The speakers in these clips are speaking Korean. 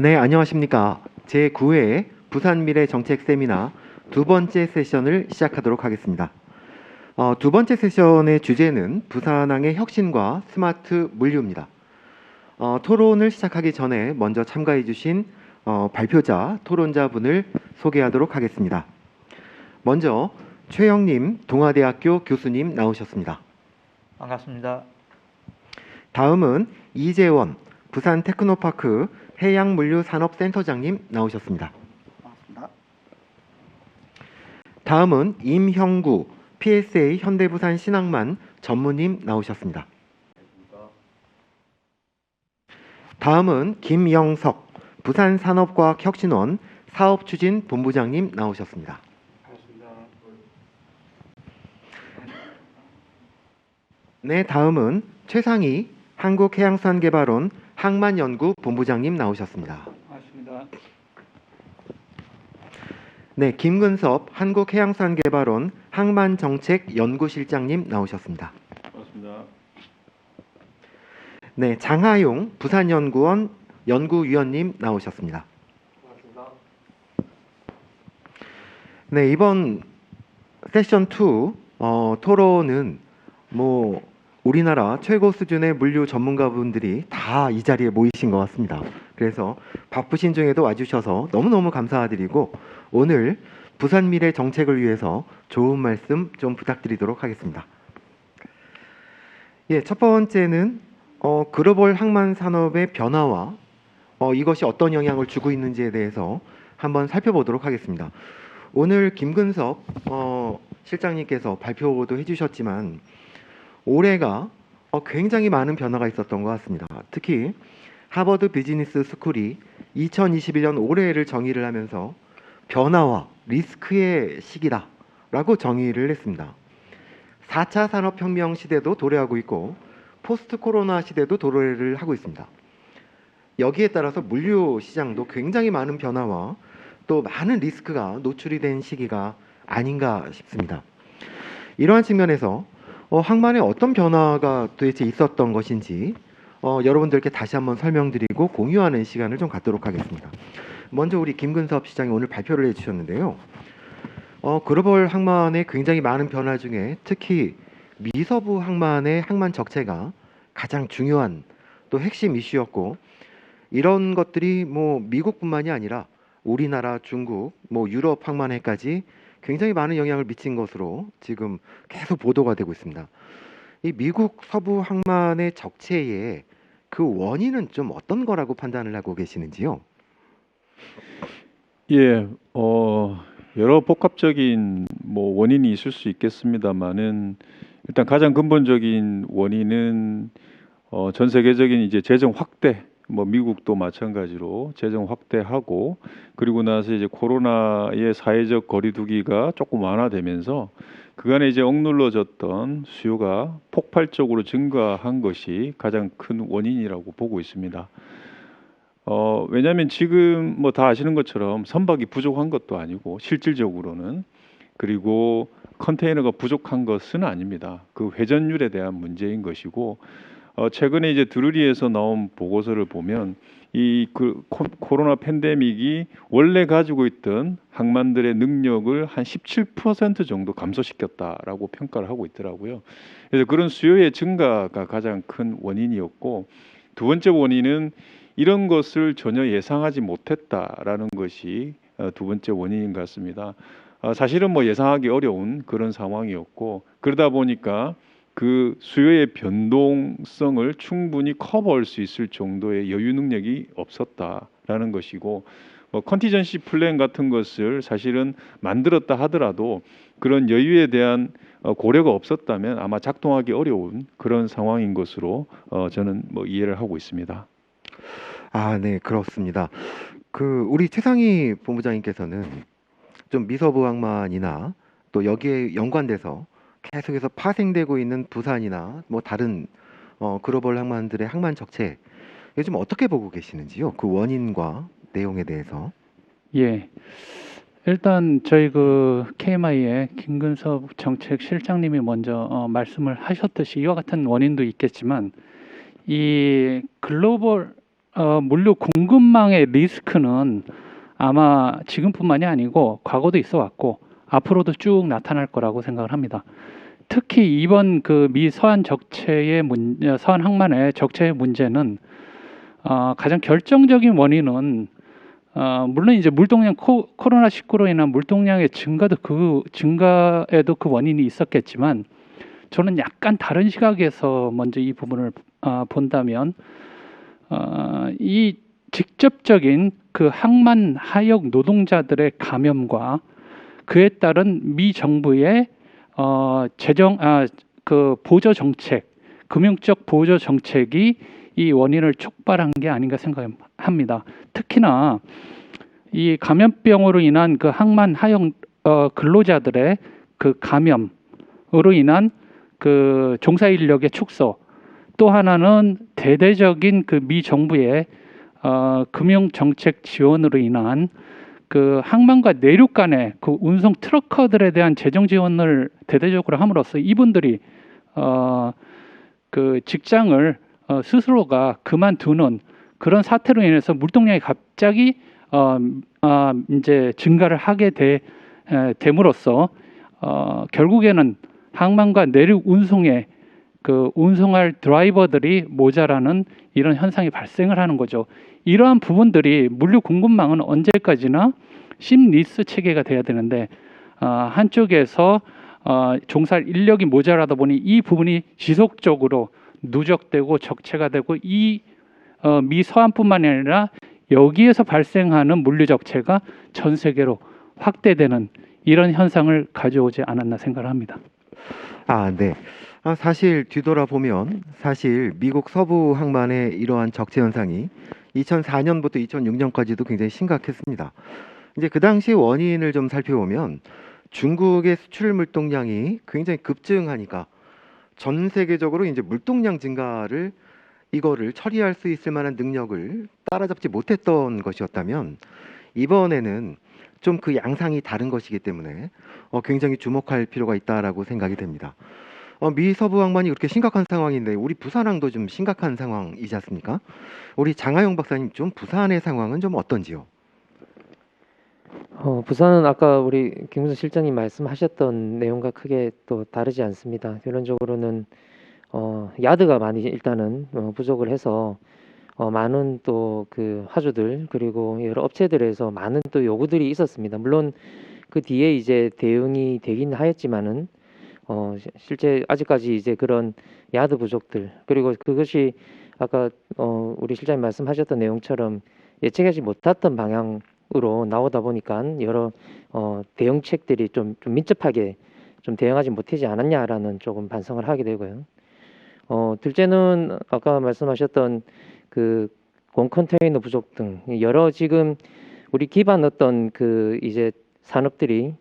네, 안녕하십니까. 제9회 부산 미래 정책 세미나 두 번째 세션을 시작하도록 하겠습니다. 두 번째 세션의 주제는 부산항의 혁신과 스마트 물류입니다. 토론을 시작하기 전에 먼저 참가해 주신 발표자, 토론자분을 소개하도록 하겠습니다. 먼저 최영님, 동아대학교 교수님 나오셨습니다. 반갑습니다. 다음은 이재원, 부산 테크노파크 해양물류산업센터장님 나오셨습니다. 반갑습니다. 다음은 임형구, PSA 현대부산 신항만 전무님 나오셨습니다. 다음은 김영석, 부산산업과학혁신원 사업추진본부장님 나오셨습니다. 네, 다음은 최상희, 한국해양수산개발원 항만연구본부장님 나오셨습니다. 반갑습니다. 네, 김근섭, 한국해양수산개발원 항만정책연구실장님 나오셨습니다. 반갑습니다. 네, 장하용, 부산연구원 연구위원님 나오셨습니다. 반갑습니다. 네, 이번 세션 2 토론은 우리나라 최고 수준의 물류 전문가분들이 다 이 자리에 모이신 것 같습니다. 그래서 바쁘신 중에도 와주셔서 너무너무 감사드리고 오늘 부산 미래 정책을 위해서 좋은 말씀 좀 부탁드리도록 하겠습니다. 예, 첫 번째는 글로벌 항만 산업의 변화와 이것이 어떤 영향을 주고 있는지에 대해서 한번 살펴보도록 하겠습니다. 오늘 김근섭 실장님께서 발표도 해주셨지만 올해가 굉장히 많은 변화가 있었던 것 같습니다. 특히 하버드 비즈니스 스쿨이 2021년 올해를 정의를 하면서 변화와 리스크의 시기다라고 정의를 했습니다. 4차 산업혁명 시대도 도래하고 있고 포스트 코로나 시대도 도래를 하고 있습니다. 여기에 따라서 물류 시장도 굉장히 많은 변화와 또 많은 리스크가 노출이 된 시기가 아닌가 싶습니다. 이러한 측면에서 항만에 어떤 변화가 도대체 있었던 것인지 여러분들께 다시 한번 설명드리고 공유하는 시간을 좀 갖도록 하겠습니다. 먼저 우리 김근섭 시장이 오늘 발표를 해주셨는데요. 글로벌 항만의 굉장히 많은 변화 중에 특히 미서부 항만의 항만 적체가 가장 중요한 또 핵심 이슈였고 이런 것들이 미국뿐만이 아니라 우리나라, 중국, 유럽 항만에까지 굉장히 많은 영향을 미친 것으로 지금 계속 보도가 되고 있습니다. 이 미국 서부 항만의 적체의 그 원인은 좀 어떤 거라고 판단을 하고 계시는지요? 예, 여러 복합적인 원인이 있을 수 있겠습니다만은 일단 가장 근본적인 원인은 전 세계적인 이제 재정 확대, 미국도 마찬가지로 재정 확대하고 그리고 나서 이제 코로나의 사회적 거리두기가 조금 완화되면서 그간에 이제 억눌러졌던 수요가 폭발적으로 증가한 것이 가장 큰 원인이라고 보고 있습니다. 왜냐하면 지금 다 아시는 것처럼 선박이 부족한 것도 아니고 실질적으로는 그리고 컨테이너가 부족한 것은 아닙니다. 그 회전율에 대한 문제인 것이고 최근에 이제 드루리에서 나온 보고서를 보면 코로나 팬데믹이 원래 가지고 있던 항만들의 능력을 한 17% 정도 감소시켰다라고 평가를 하고 있더라고요. 그래서 그런 수요의 증가가 가장 큰 원인이었고 두 번째 원인은 이런 것을 전혀 예상하지 못했다라는 것이 두 번째 원인인 것 같습니다. 사실은 예상하기 어려운 그런 상황이었고 그러다 보니까 그 수요의 변동성을 충분히 커버할 수 있을 정도의 여유 능력이 없었다라는 것이고 컨티전시 플랜 같은 것을 사실은 만들었다 하더라도 그런 여유에 대한 고려가 없었다면 아마 작동하기 어려운 그런 상황인 것으로 저는 이해를 하고 있습니다. 아, 네, 그렇습니다. 우리 최상희 본부장님께서는 좀 미서부 항만이나 또 여기에 연관돼서 계속해서 파생되고 있는 부산이나 다른 글로벌 항만들의 항만 적체 요즘 어떻게 보고 계시는지요? 그 원인과 내용에 대해서. 예, 일단 저희 KMI의 김근섭 정책 실장님이 먼저 말씀을 하셨듯이 이와 같은 원인도 있겠지만 이 글로벌 물류 공급망의 리스크는 아마 지금뿐만이 아니고 과거도 있어 왔고 앞으로도 쭉 나타날 거라고 생각을 합니다. 특히 이번 그 미 서한 서한 항만의 적체의 문제는 가장 결정적인 원인은 물론 이제 물동량 코로나19로 인한 물동량의 증가에도 그 원인이 있었겠지만 저는 약간 다른 시각에서 먼저 이 부분을 본다면 이 직접적인 그 항만 하역 노동자들의 감염과 그에 따른 미 정부의 그 보조 정책, 금융적 보조 정책이 이 원인을 촉발한 게 아닌가 생각합니다. 특히나 이 감염병으로 인한 그 항만 하역 근로자들의 그 감염으로 인한 그 종사 인력의 축소, 또 하나는 대대적인 그 미 정부의 금융 정책 지원으로 인한 그 항만과 내륙 간의 그 운송 트럭커들에 대한 재정 지원을 대대적으로 함으로써 이분들이 그 직장을 스스로가 그만두는 그런 사태로 인해서 물동량이 갑자기 이제 증가를 하게 됨으로써 결국에는 항만과 내륙 운송에 그 운송할 드라이버들이 모자라는 이런 현상이 발생을 하는 거죠. 이러한 부분들이 물류 공급망은 언제까지나 심리스 체계가 돼야 되는데 한쪽에서 종사할 인력이 모자라다 보니 이 부분이 지속적으로 누적되고 적체가 되고 이 미 서한뿐만 아니라 여기에서 발생하는 물류 적체가 전 세계로 확대되는 이런 현상을 가져오지 않았나 생각을 합니다. 네. 사실 뒤돌아보면 사실 미국 서부 항만의 이러한 적체 현상이 2004년부터 2006년까지도 굉장히 심각했습니다. 이제 그 당시 원인을 좀 살펴보면 중국의 수출 물동량이 굉장히 급증하니까 전 세계적으로 이제 물동량 증가를 이거를 처리할 수 있을 만한 능력을 따라잡지 못했던 것이었다면 이번에는 좀 그 양상이 다른 것이기 때문에 굉장히 주목할 필요가 있다라고 생각이 됩니다. 미 서부 항만이 그렇게 심각한 상황인데 우리 부산항도 좀 심각한 상황이지 않습니까? 우리 장하영 박사님 좀 부산의 상황은 좀 어떤지요? 부산은 아까 우리 김문수 실장님 말씀하셨던 내용과 크게 또 다르지 않습니다. 결론적으로는 야드가 많이 일단은 부족을 해서 많은 또 그 화주들 그리고 여러 업체들에서 많은 또 요구들이 있었습니다. 물론 그 뒤에 이제 대응이 되긴 하였지만은 실제 아직까지 이제 그런 야드 부족들 그리고 그것이 아까 우리 실장님 말씀하셨던 내용처럼 예측하지 못했던 방향으로 나오다 보니까 여러 대응책들이 좀 민첩하게 좀 대응하지 못하지 않았냐라는 조금 반성을 하게 되고요. 둘째는 아까 말씀하셨던 그 공컨테이너 부족 등 여러 지금 우리 기반 어떤 그 이제 산업들이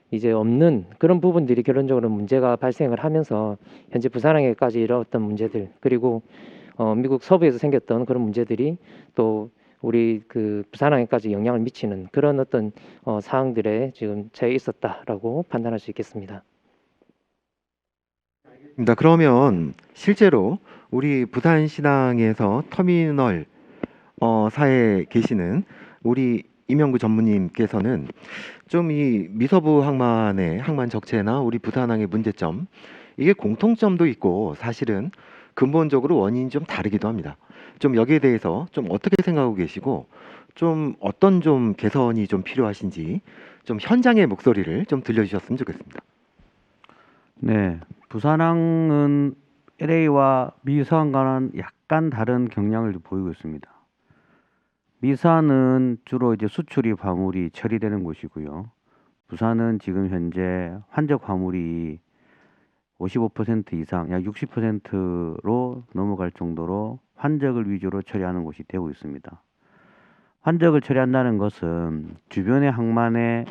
이제 없는 그런 부분들이 결론적으로 문제가 발생을 하면서 현재 부산항에까지 이르렀던 문제들 그리고 미국 서부에서 생겼던 그런 문제들이 또 우리 그 부산항에까지 영향을 미치는 그런 어떤 사항들에 지금 처해 있었다라고 판단할 수 있겠습니다. 그러면 실제로 우리 부산시당에서 터미널 사에 계시는 우리 임영구 전무님께서는 좀 이 미서부 항만의 항만 적체나 우리 부산항의 문제점 이게 공통점도 있고 사실은 근본적으로 원인이 좀 다르기도 합니다. 좀 여기에 대해서 좀 어떻게 생각하고 계시고 좀 어떤 좀 개선이 좀 필요하신지 좀 현장의 목소리를 좀 들려주셨으면 좋겠습니다. 네, 부산항은 LA와 미서항과는 약간 다른 경향을 보이고 있습니다. 미산은 주로 이제 수출입 화물이 처리되는 곳이고요. 부산은 지금 현재 환적 화물이 55% 이상, 약 60%로 넘어갈 정도로 환적을 위주로 처리하는 곳이 되고 있습니다. 환적을 처리한다는 것은 주변의 항만의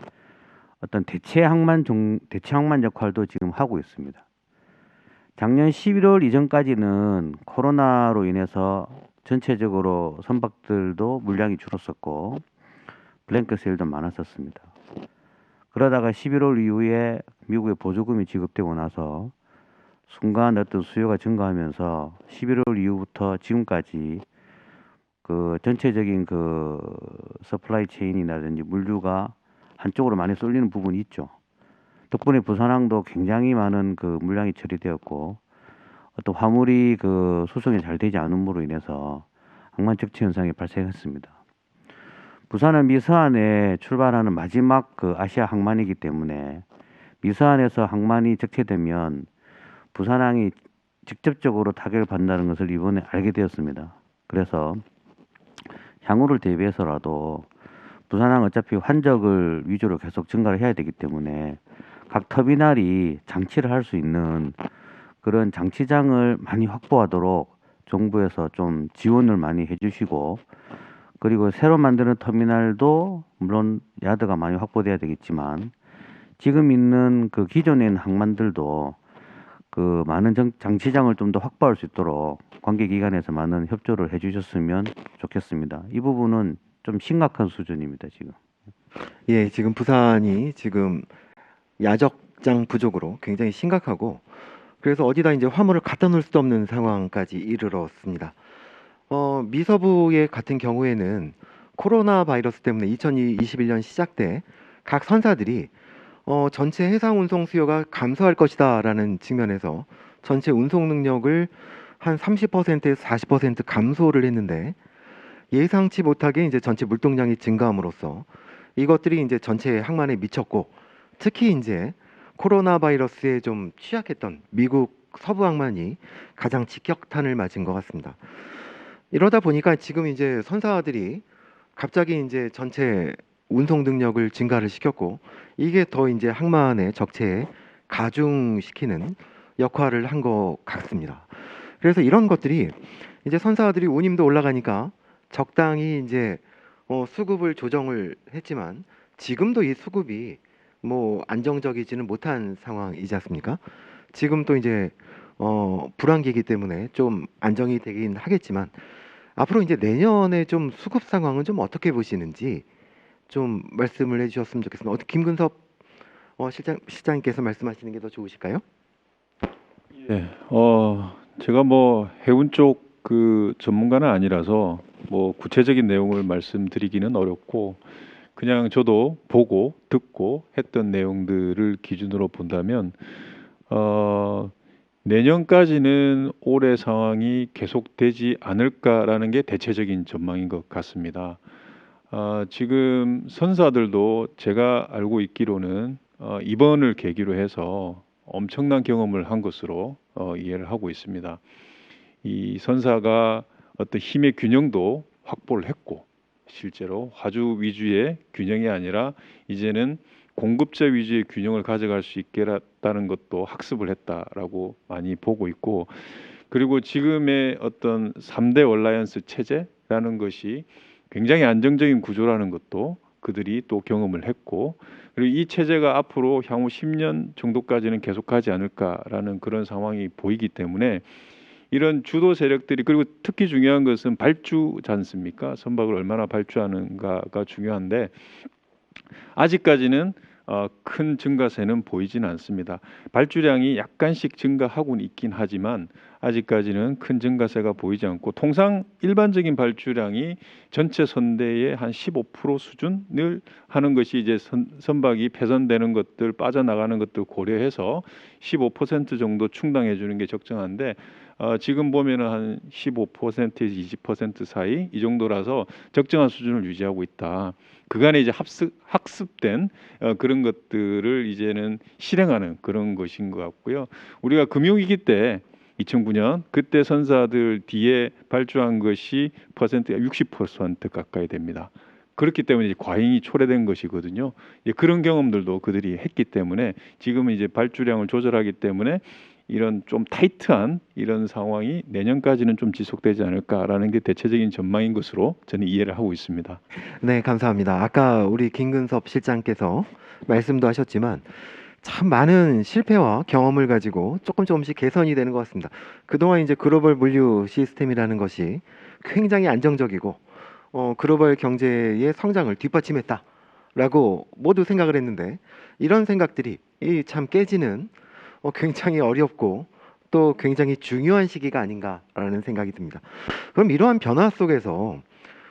어떤 대체 항만 역할도 지금 하고 있습니다. 작년 11월 이전까지는 코로나로 인해서 전체적으로 선박들도 물량이 줄었었고 블랭크 세일도 많았었습니다. 그러다가 11월 이후에 미국의 보조금이 지급되고 나서 순간 어떤 수요가 증가하면서 11월 이후부터 지금까지 그 그 전체적인 그 서플라이 체인이라든지 물류가 한쪽으로 많이 쏠리는 부분이 있죠. 덕분에 부산항도 굉장히 많은 그 물량이 처리되었고 어떤 화물이 그 수송이 잘 되지 않음으로 인해서 항만 적체 현상이 발생했습니다. 부산은 미서안에 출발하는 마지막 그 아시아 항만이기 때문에 미서안에서 항만이 적체되면 부산항이 직접적으로 타격을 받는다는 것을 이번에 알게 되었습니다. 그래서 향후를 대비해서라도 부산항 어차피 환적을 위주로 계속 증가를 해야 되기 때문에 각 터미널이 장치를 할 수 있는 그런 장치장을 많이 확보하도록 정부에서 좀 지원을 많이 해주시고 그리고 새로 만드는 터미널도 물론 야드가 많이 확보돼야 되겠지만 지금 있는 그 기존에 있는 항만들도 그 많은 장치장을 좀 더 확보할 수 있도록 관계기관에서 많은 협조를 해주셨으면 좋겠습니다. 이 부분은 좀 심각한 수준입니다, 지금. 예, 지금 부산이 지금 야적장 부족으로 굉장히 심각하고 그래서 어디다 이제 화물을 갖다 놓을 수도 없는 상황까지 이르렀습니다. 미서부의 같은 경우에는 코로나 바이러스 때문에 2021년 시작 때 각 선사들이 전체 해상 운송 수요가 감소할 것이다라는 측면에서 전체 운송 능력을 한 30%에서 40% 감소를 했는데 예상치 못하게 이제 전체 물동량이 증가함으로써 이것들이 이제 전체 항만에 미쳤고 특히 이제 코로나 바이러스에 좀 취약했던 미국 서부 항만이 가장 직격탄을 맞은 것 같습니다. 이러다 보니까 지금 이제 선사들이 갑자기 이제 전체 운송 능력을 증가를 시켰고 이게 더 이제 항만의 적체에 가중시키는 역할을 한 것 같습니다. 그래서 이런 것들이 이제 선사들이 운임도 올라가니까 적당히 이제 수급을 조정을 했지만 지금도 이 수급이 뭐 안정적이지는 못한 상황이지 않습니까? 지금 또 이제 불황기이기 때문에 좀 안정이 되긴 하겠지만 앞으로 이제 내년에 좀 수급 상황은 좀 어떻게 보시는지 좀 말씀을 해주셨으면 좋겠습니다. 김근섭 실장님께서 말씀하시는 게 더 좋으실까요? 예, 제가 뭐 해운 쪽 그 전문가는 아니라서 뭐 구체적인 내용을 말씀드리기는 어렵고 그냥 저도 보고 듣고 했던 내용들을 기준으로 본다면 내년까지는 올해 상황이 계속되지 않을까라는 게 대체적인 전망인 것 같습니다. 지금 선사들도 제가 알고 있기로는 이번을 계기로 해서 엄청난 경험을 한 것으로 이해를 하고 있습니다. 이 선사가 어떤 힘의 균형도 확보를 했고 실제로 화주 위주의 균형이 아니라 이제는 공급자 위주의 균형을 가져갈 수 있겠다는 것도 학습을 했다라고 많이 보고 있고 그리고 지금의 어떤 3대 얼라이언스 체제라는 것이 굉장히 안정적인 구조라는 것도 그들이 또 경험을 했고 그리고 이 체제가 앞으로 향후 10년 정도까지는 계속하지 않을까라는 그런 상황이 보이기 때문에 이런 주도 세력들이 그리고 특히 중요한 것은 발주지 않습니까? 선박을 얼마나 발주하는가가 중요한데 아직까지는 큰 증가세는 보이지는 않습니다. 발주량이 약간씩 증가하고는 있긴 하지만 아직까지는 큰 증가세가 보이지 않고 통상 일반적인 발주량이 전체 선대의 한 15% 수준을 하는 것이 이제 선박이 폐선되는 것들 빠져나가는 것들 고려해서 15% 정도 충당해 주는 게 적정한데 지금 보면은 한 15%에서 20% 사이 이 정도라서 적정한 수준을 유지하고 있다. 그간에 이제 학습된 그런 것들을 이제는 실행하는 그런 것인 것 같고요. 우리가 금융위기 때 2009년 그때 선사들 뒤에 발주한 것이 퍼센트가 60% 가까이 됩니다. 그렇기 때문에 이제 과잉이 초래된 것이거든요. 그런 경험들도 그들이 했기 때문에 지금은 이제 발주량을 조절하기 때문에 이런 좀 타이트한 이런 상황이 내년까지는 좀 지속되지 않을까라는 게 대체적인 전망인 것으로 저는 이해를 하고 있습니다. 네, 감사합니다. 아까 우리 김근섭 실장께서 말씀도 하셨지만 참 많은 실패와 경험을 가지고 조금씩 개선이 되는 것 같습니다. 그동안 이제 글로벌 물류 시스템이라는 것이 굉장히 안정적이고 글로벌 경제의 성장을 뒷받침했다라고 모두 생각을 했는데 이런 생각들이 참 깨지는 굉장히 어렵고 또 굉장히 중요한 시기가 아닌가라는 생각이 듭니다. 그럼 이러한 변화 속에서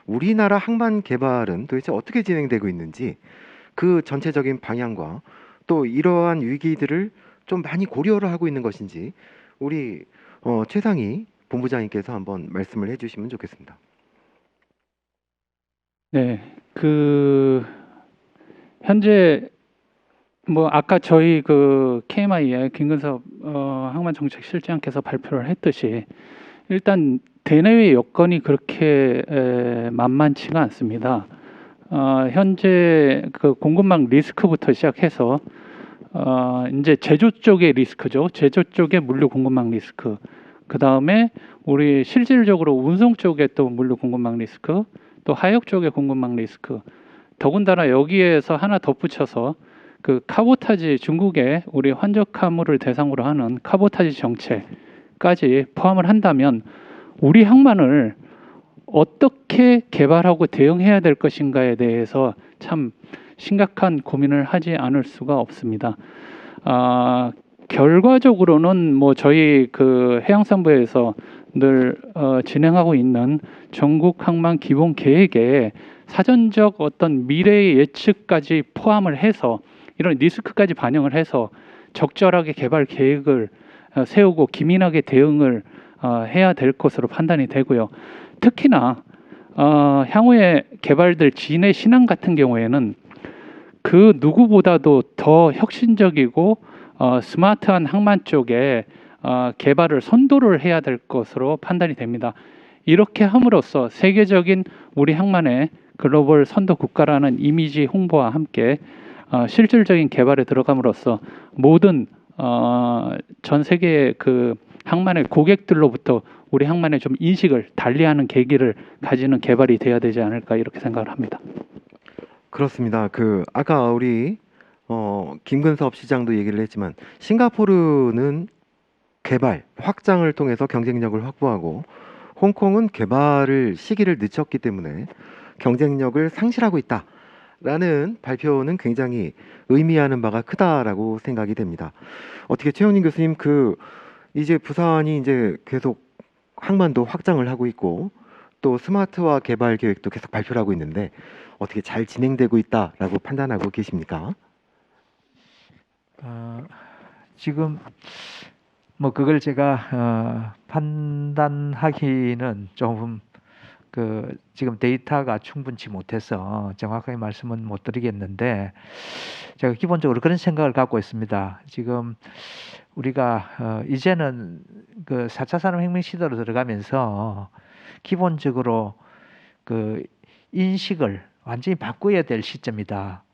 우리나라 항만 개발은 도대체 어떻게 진행되고 있는지 그 전체적인 방향과 또 이러한 위기들을 좀 많이 고려를 하고 있는 것인지 우리 최상희 본부장님께서 한번 말씀을 해주시면 좋겠습니다. 네, 현재 뭐 아까 저희 그 KMI의 김근섭 항만정책실장께서 발표를 했듯이 일단 대내외 여건이 그렇게 만만치가 않습니다. 현재 그 공급망 리스크부터 시작해서 이제 제조 쪽의 리스크죠. 제조 쪽의 물류 공급망 리스크. 그 다음에 우리 실질적으로 운송 쪽에 또 물류 공급망 리스크, 또 하역 쪽의 공급망 리스크. 더군다나 여기에서 하나 덧붙여서 그 카보타지 중국의 우리 환적 화물을 대상으로 하는 카보타지 정책까지 포함을 한다면 우리 항만을 어떻게 개발하고 대응해야 될 것인가에 대해서 참 심각한 고민을 하지 않을 수가 없습니다. 결과적으로는 뭐 저희 그 해양산부에서 늘 진행하고 있는 전국 항만 기본 계획에 사전적 어떤 미래의 예측까지 포함을 해서 이런 리스크까지 반영을 해서 적절하게 개발 계획을 세우고 기민하게 대응을 해야 될 것으로 판단이 되고요. 특히나 향후에 개발될 진해 신항 같은 경우에는 그 누구보다도 더 혁신적이고 스마트한 항만 쪽에 개발을 선도를 해야 될 것으로 판단이 됩니다. 이렇게 함으로써 세계적인 우리 항만의 글로벌 선도 국가라는 이미지 홍보와 함께 실질적인 개발에 들어감으로써 모든 전 세계의 그 항만의 고객들로부터 우리 항만의 좀 인식을 달리하는 계기를 가지는 개발이 돼야 되지 않을까 이렇게 생각을 합니다. 그렇습니다. 아까 우리 김근섭 시장도 얘기를 했지만 싱가포르는 개발 확장을 통해서 경쟁력을 확보하고 홍콩은 개발을 시기를 늦췄기 때문에 경쟁력을 상실하고 있다라는 발표는 굉장히 의미하는 바가 크다라고 생각이 됩니다. 어떻게 최영림 교수님 이제 부산이 이제 계속 항만도 확장을 하고 있고 또 스마트화 개발 계획도 계속 발표를 하고 있는데 어떻게 잘 진행되고 있다라고 판단하고 계십니까? 지금 뭐 그걸 제가 판단하기는 좀 지금 데이터가 충분치 못해서 정확하게 말씀은 못 드리겠는데 제가 기본적으로 그런 생각을 갖고 있습니다. 지금 우리가 이제는 그 4차 산업혁명 시대로 들어가면서 기본적으로 그 인식을 완전히 바꿔야 될 시점이다.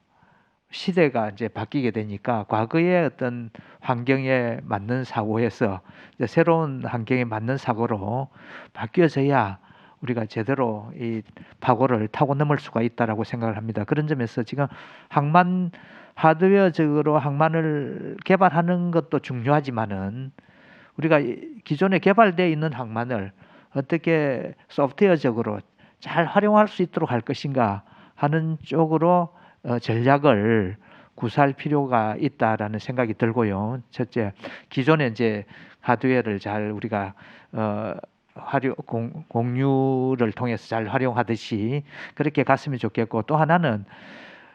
시대가 이제 바뀌게 되니까 과거의 어떤 환경에 맞는 사고에서 이제 새로운 환경에 맞는 사고로 바뀌어져야 우리가 제대로 이 파고를 타고 넘을 수가 있다라고 생각을 합니다. 그런 점에서 지금 항만 하드웨어적으로 항만을 개발하는 것도 중요하지만은 우리가 기존에 개발되어 있는 항만을 어떻게 소프트웨어적으로 잘 활용할 수 있도록 할 것인가 하는 쪽으로 전략을 구사할 필요가 있다라는 생각이 들고요. 첫째, 기존에 이제 하드웨어를 잘 우리가 공유를 통해서 잘 활용하듯이 그렇게 갔으면 좋겠고, 또 하나는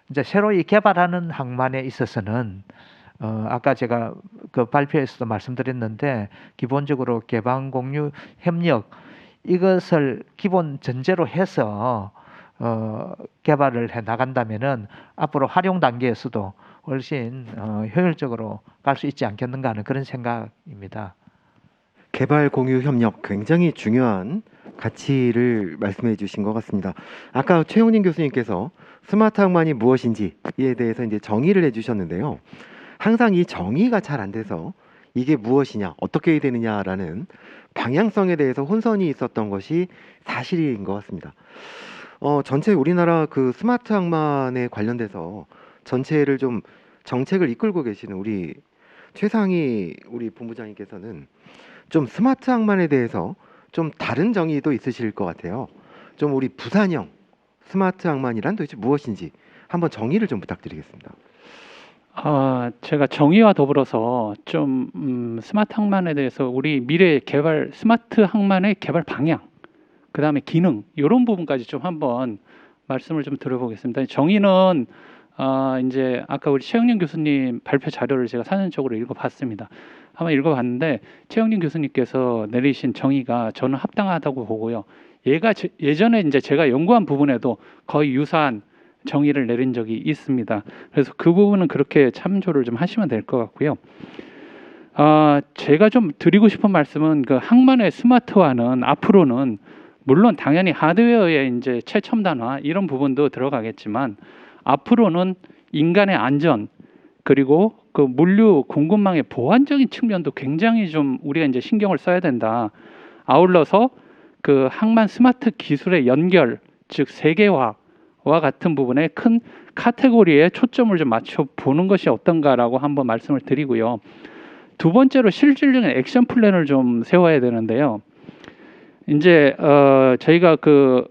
이제 새로이 개발하는 항만에 있어서는 아까 제가 그 발표에서도 말씀드렸는데 기본적으로 개방 공유 협력 이것을 기본 전제로 해서 개발을 해 나간다면은 앞으로 활용 단계에서도 훨씬 효율적으로 갈 수 있지 않겠는가 하는 그런 생각입니다. 개발 공유 협력 굉장히 중요한 가치를 말씀해 주신 것 같습니다. 아까 최용림 교수님께서 스마트 항만이 무엇인지에 대해서 이제 정의를 해 주셨는데요. 항상 이 정의가 잘 안 돼서 이게 무엇이냐, 어떻게 해야 되느냐라는 방향성에 대해서 혼선이 있었던 것이 사실인 것 같습니다. 전체 우리나라 그 스마트 항만에 관련돼서 전체를 좀 정책을 이끌고 계시는 우리 최상희 우리 본부장님께서는 좀 스마트 항만에 대해서 좀 다른 정의도 있으실 것 같아요. 좀 우리 부산형 스마트 항만이란 도대체 무엇인지 한번 정의를 좀 부탁드리겠습니다. 제가 정의와 더불어서 좀 스마트 항만에 대해서 우리 미래 개발 스마트 항만의 개발 방향 그다음에 기능 이런 부분까지 좀 한번 말씀을 좀 들어보겠습니다. 정의는 이제 아까 우리 최영림 교수님 발표 자료를 제가 사전적으로 읽어봤습니다. 한번 읽어봤는데 최영림 교수님께서 내리신 정의가 저는 합당하다고 보고요. 얘가 예전에 이제 제가 연구한 부분에도 거의 유사한 정의를 내린 적이 있습니다. 그래서 그 부분은 그렇게 참조를 좀 하시면 될 것 같고요. 제가 좀 드리고 싶은 말씀은 그 항만의 스마트화는 앞으로는 물론 당연히 하드웨어의 이제 최첨단화 이런 부분도 들어가겠지만 앞으로는 인간의 안전 그리고 그 물류 공급망의 보안적인 측면도 굉장히 좀 우리가 이제 신경을 써야 된다. 아울러서 그 항만 스마트 기술의 연결, 즉 세계화와 같은 부분에 큰 카테고리에 초점을 좀 맞춰 보는 것이 어떤가라고 한번 말씀을 드리고요. 두 번째로 실질적인 액션 플랜을 좀 세워야 되는데요. 이제 저희가 그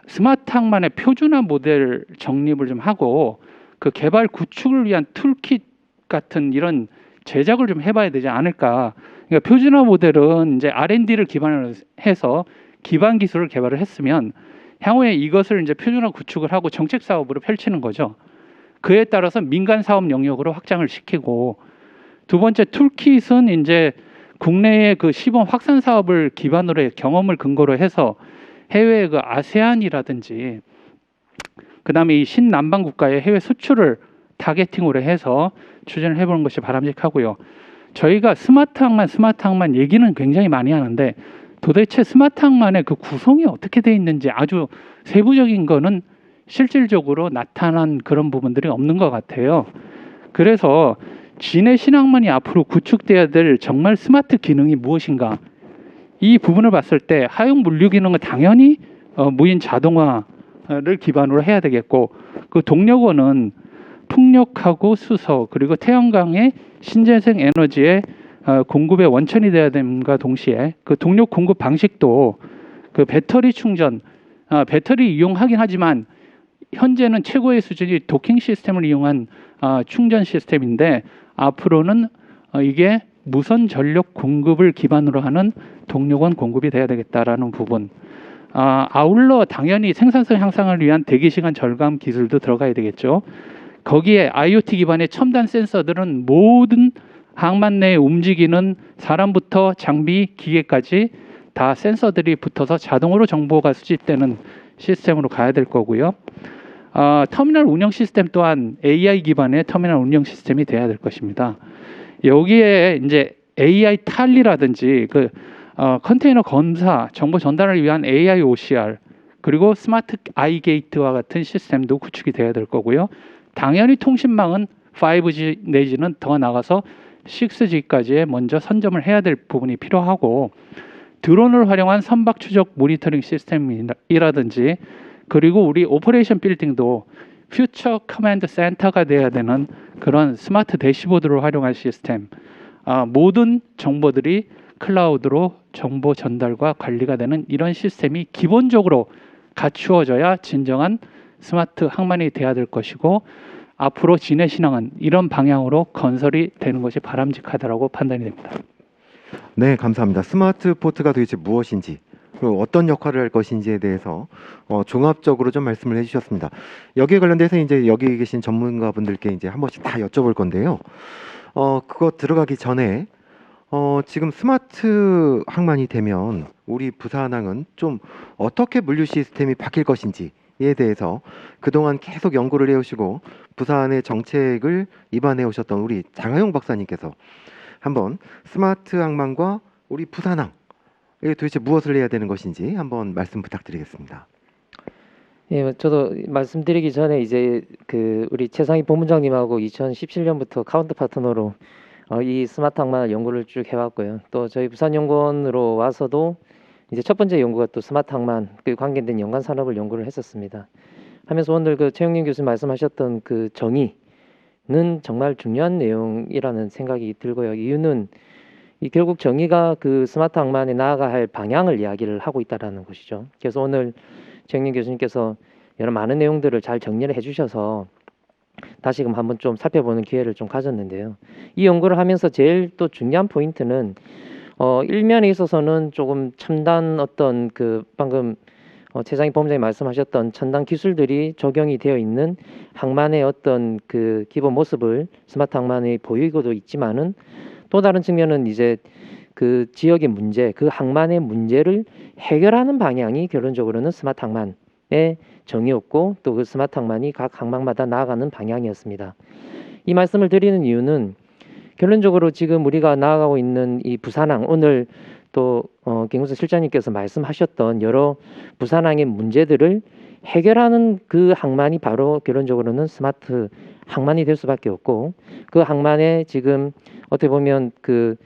스마트 항만의 표준화 모델 정립을 좀 하고 그 개발 구축을 위한 툴킷 같은 이런 제작을 좀 해봐야 되지 않을까. 그러니까 표준화 모델은 이제 R&D를 기반으로 해서 기반 기술을 개발을 했으면 향후에 이것을 이제 표준화 구축을 하고 정책 사업으로 펼치는 거죠. 그에 따라서 민간 사업 영역으로 확장을 시키고 두 번째 툴킷은 이제 국내의 그 시범 확산 사업을 기반으로 해 경험을 근거로 해서 해외 그 아세안이라든지 그다음에 이 신남방 국가의 해외 수출을 타겟팅으로 해서 추진을 해보는 것이 바람직하고요. 저희가 스마트 항만 얘기는 굉장히 많이 하는데 도대체 스마트 항만의 그 구성이 어떻게 돼 있는지 아주 세부적인 거는 실질적으로 나타난 그런 부분들이 없는 것 같아요. 그래서 진해 신항만이 앞으로 구축돼야 될 정말 스마트 기능이 무엇인가? 이 부분을 봤을 때 하용 물류 기능은 당연히 무인 자동화를 기반으로 해야 되겠고 그 동력원은 풍력하고 수소 그리고 태양광의 신재생 에너지의 공급의 원천이 되어야 됨과 동시에 그 동력 공급 방식도 그 배터리 충전, 배터리 이용하긴 하지만 현재는 최고의 수준이 도킹 시스템을 이용한 충전 시스템인데 앞으로는 이게 무선 전력 공급을 기반으로 하는 동력원 공급이 돼야 되겠다라는 부분. 아울러 당연히 생산성 향상을 위한 대기 시간 절감 기술도 들어가야 되겠죠. 거기에 IoT 기반의 첨단 센서들은 모든 항만 내에 움직이는 사람부터 장비, 기계까지 다 센서들이 붙어서 자동으로 정보가 수집되는 시스템으로 가야 될 거고요. 터미널 운영 시스템 또한 AI 기반의 터미널 운영 시스템이 돼야 될 것입니다. 여기에 이제 AI 탈리라든지 그 컨테이너 검사, 정보 전달을 위한 AI OCR 그리고 스마트 아이 게이트와 같은 시스템도 구축이 돼야 될 거고요. 당연히 통신망은 5G 내지는 더 나가서 6G까지 먼저 선점을 해야 될 부분이 필요하고 드론을 활용한 선박 추적 모니터링 시스템이라든지 그리고 우리 오퍼레이션 빌딩도 퓨처 커맨드 센터가 돼야 되는 그런 스마트 대시보드를 활용할 시스템 모든 정보들이 클라우드로 정보 전달과 관리가 되는 이런 시스템이 기본적으로 갖추어져야 진정한 스마트 항만이 돼야 될 것이고 앞으로 진해 신항은 이런 방향으로 건설이 되는 것이 바람직하다라고 판단이 됩니다. 네, 감사합니다. 스마트 포트가 도대체 무엇인지 그리고 어떤 역할을 할 것인지에 대해서 종합적으로 좀 말씀을 해주셨습니다. 여기에 관련돼서 이제 여기 계신 전문가분들께 이제 한 번씩 다 여쭤볼 건데요. 그거 들어가기 전에 지금 스마트 항만이 되면 우리 부산항은 좀 어떻게 물류 시스템이 바뀔 것인지에 대해서 그동안 계속 연구를 해오시고 부산의 정책을 입안해 오셨던 우리 장하용 박사님께서 한번 스마트 항만과 우리 부산항 도대체 무엇을 해야 되는 것인지 한번 말씀 부탁드리겠습니다. 예, 저도 말씀드리기 전에 이제 그 우리 최상희 본부장님하고 2017년부터 카운트 파트너로 이 스마트 항만 연구를 쭉 해왔고요. 또 저희 부산연구원으로 와서도 이제 첫 번째 연구가 또 스마트 항만 그 관계된 연관 산업을 연구를 했었습니다. 하면서 오늘 그 최영림 교수님 말씀하셨던 그 정의는 정말 중요한 내용이라는 생각이 들고요. 이유는 이 결국 정의가 그 스마트 항만에 나아가야 할 방향을 이야기를 하고 있다라는 것이죠. 그래서 오늘 최영림 교수님께서 여러 많은 내용들을 잘 정리를 해주셔서 다시금 한번 좀 살펴보는 기회를 좀 가졌는데요. 이 연구를 하면서 제일 또 중요한 포인트는 일면에 있어서는 조금 첨단 어떤 그 방금 최장희 본부장님 말씀하셨던 첨단 기술들이 적용이 되어 있는 항만의 어떤 그 기본 모습을 스마트 항만이 보이고도 있지만은 또 다른 측면은 이제 그 지역의 문제, 그 항만의 문제를 해결하는 방향이 결론적으로는 스마트 항만의 정의였고 또 그 스마트 항만이 각 항만마다 나아가는 방향이었습니다. 이 말씀을 드리는 이유는 결론적으로 지금 우리가 나아가고 있는 이 부산항 오늘 또 김근석 실장님께서 말씀하셨던 여러 부산항의 문제들을 해결하는 그 항만이 바로 결론적으로는 스마트 항만이 될 수밖에 없고 그 항만에 지금 어떻게 보면 그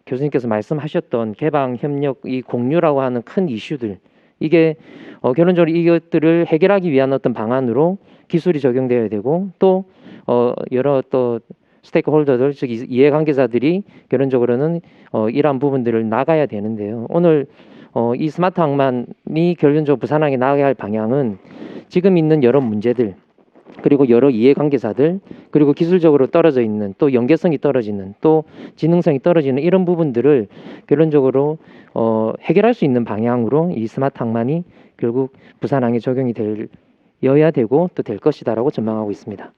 교수님께서 말씀하셨던 개방 협력 이 공유라고 하는 큰 이슈들 이게 결론적으로 이것들을 해결하기 위한 어떤 방안으로 기술이 적용되어야 되고 또 여러 또 스테이크홀더들 즉 이해관계자들이 결론적으로는 이러한 부분들을 나가야 되는데요. 오늘 이 스마트 항만이 결론적으로 부산항에 나가야 할 방향은 지금 있는 여러 문제들 그리고 여러 이해관계자들 그리고 기술적으로 떨어져 있는 또 연계성이 떨어지는 또 지능성이 떨어지는 이런 부분들을 결론적으로 해결할 수 있는 방향으로 이 스마트 항만이 결국 부산항에 적용이 되어야 되고 또 될 것이다라고 전망하고 있습니다.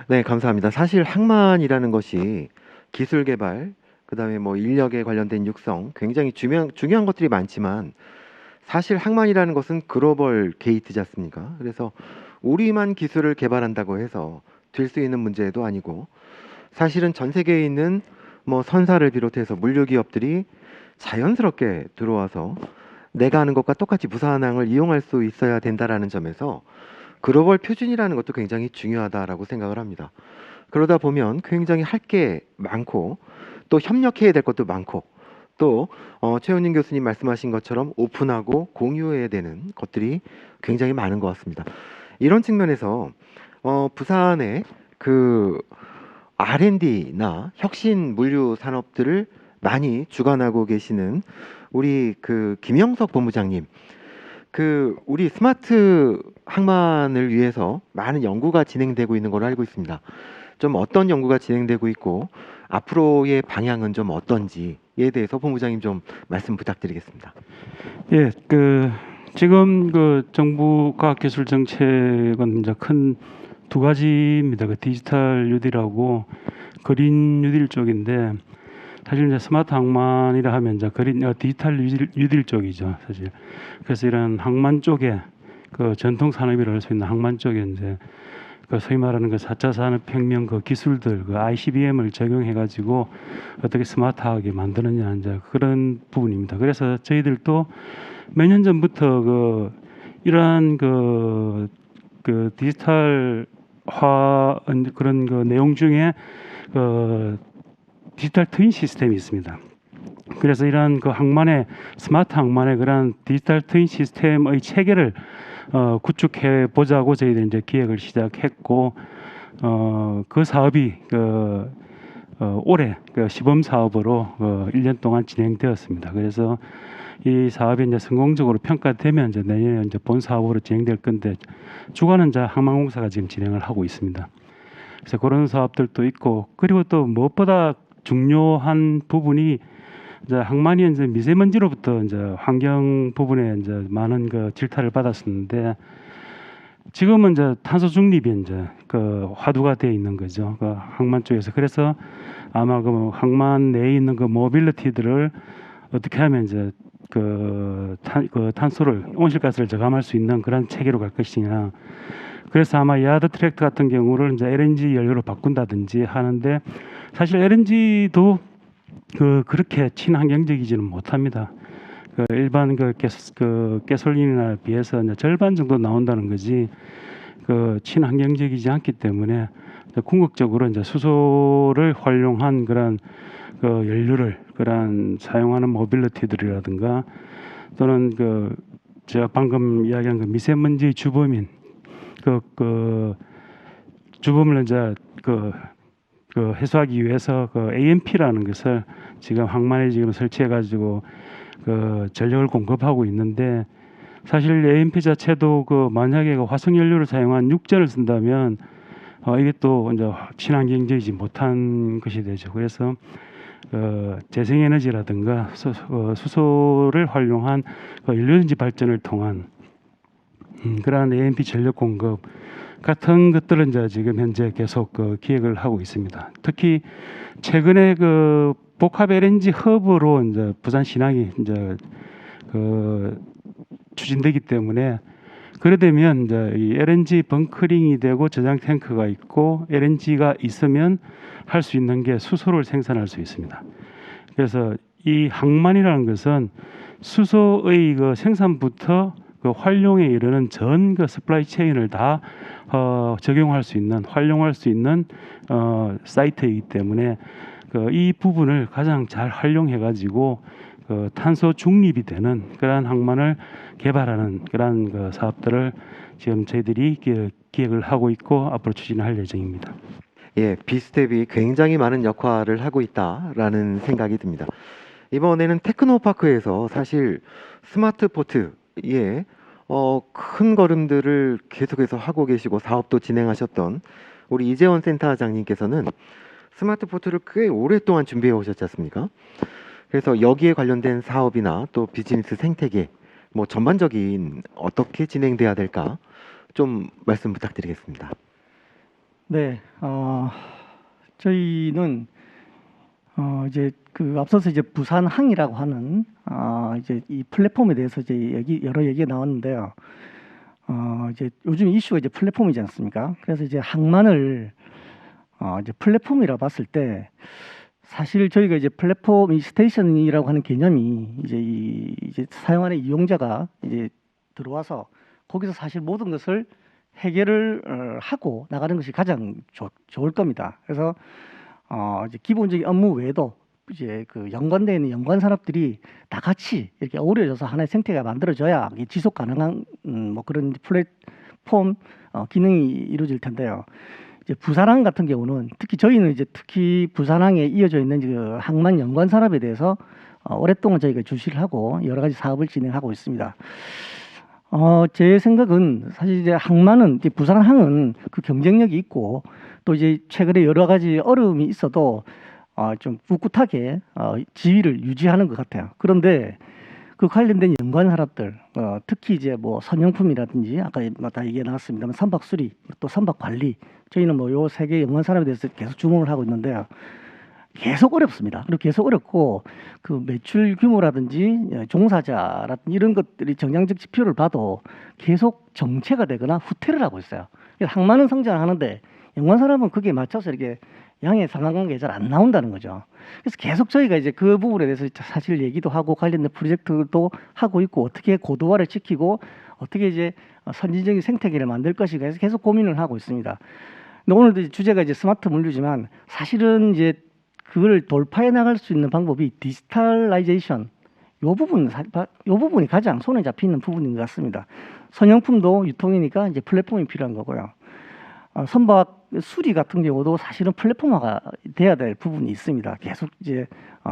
네, 감사합니다. 사실 항만이라는 것이 기술 개발, 그다음에 뭐 인력에 관련된 육성 굉장히 중요한 것들이 많지만 사실 항만이라는 것은 글로벌 게이트지 않습니까? 그래서 우리만 기술을 개발한다고 해서 될 수 있는 문제도 아니고 사실은 전 세계에 있는 뭐 선사를 비롯해서 물류 기업들이 자연스럽게 들어와서 내가 하는 것과 똑같이 부산항을 이용할 수 있어야 된다라는 점에서 글로벌 표준이라는 것도 굉장히 중요하다라고 생각을 합니다. 그러다 보면 굉장히 할 게 많고 또 협력해야 될 것도 많고 또 최훈님 교수님 말씀하신 것처럼 오픈하고 공유해야 되는 것들이 굉장히 많은 것 같습니다. 이런 측면에서 부산의 그 R&D나 혁신 물류 산업들을 많이 주관하고 계시는 우리 그 김영석 본부장님, 그 우리 스마트 항만을 위해서 많은 연구가 진행되고 있는 걸로 알고 있습니다. 좀 어떤 연구가 진행되고 있고 앞으로의 방향은 좀 어떤지에 대해서 본부장님 좀 말씀 부탁드리겠습니다. 예, 지금 정부 과학기술 정책은 이제 큰 두 가지입니다. 디지털 뉴딜하고 그린 뉴딜 쪽인데 사실 이제 스마트 항만이라 하면 이제 디지털 뉴딜 쪽이죠, 사실. 그래서 이런 항만 쪽에 전통 산업이라 할 수 있는 항만 쪽에 이제 소위 말하는 4차 산업혁명 기술들 ICBM을 적용해 가지고 어떻게 스마트하게 만드느냐 이제 그런 부분입니다. 그래서 저희들도 몇 년 전부터 이러한 디지털화 그런 내용 중에 디지털 트윈 시스템이 있습니다. 그래서 이러한 스마트 항만의 그런 디지털 트윈 시스템의 체계를 구축해 보자고 저희들이 이제 기획을 시작했고 그 사업이 올해 시범 사업으로 1년 동안 진행되었습니다. 그래서 이 사업이 이제 성공적으로 평가되면 이제 내년에 이제 본 사업으로 진행될 건데 주관은 이제 항만공사가 지금 진행을 하고 있습니다. 그래서 그런 사업들도 있고 그리고 또 무엇보다 중요한 부분이 이제 항만이 이제 미세먼지로부터 이제 환경 부분에 이제 많은 질타를 받았었는데 지금은 이제 탄소 중립이 이제 화두가 되어 있는 거죠. 항만 쪽에서. 그래서 아마 항만 내에 있는 모빌리티들을 어떻게 하면 이제 탄소를 온실가스를 저감할 수 있는 그런 체계로 갈 것이냐. 그래서 아마 야드 트랙터 같은 경우를 이제 LNG 연료로 바꾼다든지 하는데 사실 LNG도 그렇게 친환경적이지는 못합니다. 일반 가솔린이나 비해서 이제 절반 정도 나온다는 거지 친환경적이지 않기 때문에 궁극적으로 이제 수소를 활용한 그런 연료를 그런 사용하는 모빌리티들이라든가 또는 제가 방금 이야기한 미세먼지 주범인 주범을 이제 해소하기 위해서 AMP라는 것을 지금 항만에 지금 설치해 가지고 전력을 공급하고 있는데 사실 AMP 자체도 만약에 화석 연료를 사용한 육전을 쓴다면 이게 또 이제 친환경적이지 못한 것이 되죠. 그래서 재생에너지라든가 수소를 활용한 연료전지 발전을 통한 그러한 AMP 전력 공급 같은 것들은 이제 지금 현재 계속 기획을 하고 있습니다. 특히 최근에 복합 LNG 허브로 이제 부산 신항이 이제 추진되기 때문에 그래 되면 이제 이 LNG 벙커링이 되고 저장 탱크가 있고 LNG가 있으면 할 수 있는 게 수소를 생산할 수 있습니다. 그래서 이 항만이라는 것은 수소의 생산부터 활용에 이르는 전 서플라이 체인을 다 적용할 수 있는 활용할 수 있는 사이트이기 때문에 이 부분을 가장 잘 활용해 가지고 탄소 중립이 되는 그러한 항만을 개발하는 그러한 사업들을 지금 저희들이 기획을 하고 있고 앞으로 추진할 예정입니다. 예, 비스텝이 굉장히 많은 역할을 하고 있다라는 생각이 듭니다. 이번에는 테크노파크에서 사실 스마트 포트에 큰 걸음들을 계속해서 하고 계시고 사업도 진행하셨던 우리 이재원 센터장님께서는 스마트 포트를 꽤 오랫동안 준비해 오셨지 않습니까? 그래서 여기에 관련된 사업이나 또 비즈니스 생태계 뭐 전반적인 어떻게 진행돼야 될까 좀 말씀 부탁드리겠습니다. 네, 저희는 이제 앞서서 이제 부산항이라고 하는 이제 이 플랫폼에 대해서 이제 여러 얘기가 나왔는데요. 이제 요즘 이슈가 이제 플랫폼이지 않습니까? 그래서 이제 항만을 이제 플랫폼이라 봤을 때 사실 저희가 이제 플랫폼 이 스테이션이라고 하는 개념이 이제 사용하는 이용자가 이제 들어와서 거기서 사실 모든 것을 해결을 하고 나가는 것이 가장 좋을 겁니다. 그래서 이제 기본적인 업무 외에도 이제 연관되어 있는 연관 산업들이 다 같이 이렇게 어우러져서 하나의 생태가 만들어져야 이게 지속 가능한 뭐 그런 플랫폼 기능이 이루어질 텐데요. 이제 부산항 같은 경우는 저희는 이제 특히 부산항에 이어져 있는 그 항만 연관 산업에 대해서 오랫동안 저희가 주시를 하고 여러 가지 사업을 진행하고 있습니다. 제 생각은 사실 이제 항만은 이제 부산항은 그 경쟁력이 있고 또 이제 최근에 여러 가지 어려움이 있어도 좀 꿋꿋하게 지위를 유지하는 것 같아요. 그런데 그 관련된 연관 산업들, 특히 이제 뭐 선용품이라든지 아까 다 얘기 나왔습니다만 선박 수리, 또 선박 관리, 저희는 뭐 요 세 개 연관 산업에 대해서 계속 주목을 하고 있는데요. 계속 어렵습니다. 그리고 계속 어렵고 그 매출 규모라든지 종사자라든지 이런 것들이 정량적 지표를 봐도 계속 정체가 되거나 후퇴를 하고 있어요. 항만은 성장하는데 연관 산업은 그게 맞춰서 이렇게 양의 상관관계가 잘 안 나온다는 거죠. 그래서 계속 저희가 이제 그 부분에 대해서 사실 얘기도 하고 관련된 프로젝트도 하고 있고 어떻게 고도화를 시키고 어떻게 이제 선진적인 생태계를 만들 것인가 해서 계속 고민을 하고 있습니다. 근데 오늘도 주제가 이제 스마트 물류지만 사실은 이제 그걸 돌파해 나갈 수 있는 방법이 디지털라이제이션 요 부분이 가장 손에 잡히는 부분인 것 같습니다. 선용품도 유통이니까 이제 플랫폼이 필요한 거고요. 선박 수리 같은 경우도 사실은 플랫폼화가 돼야 될 부분이 있습니다. 계속 이제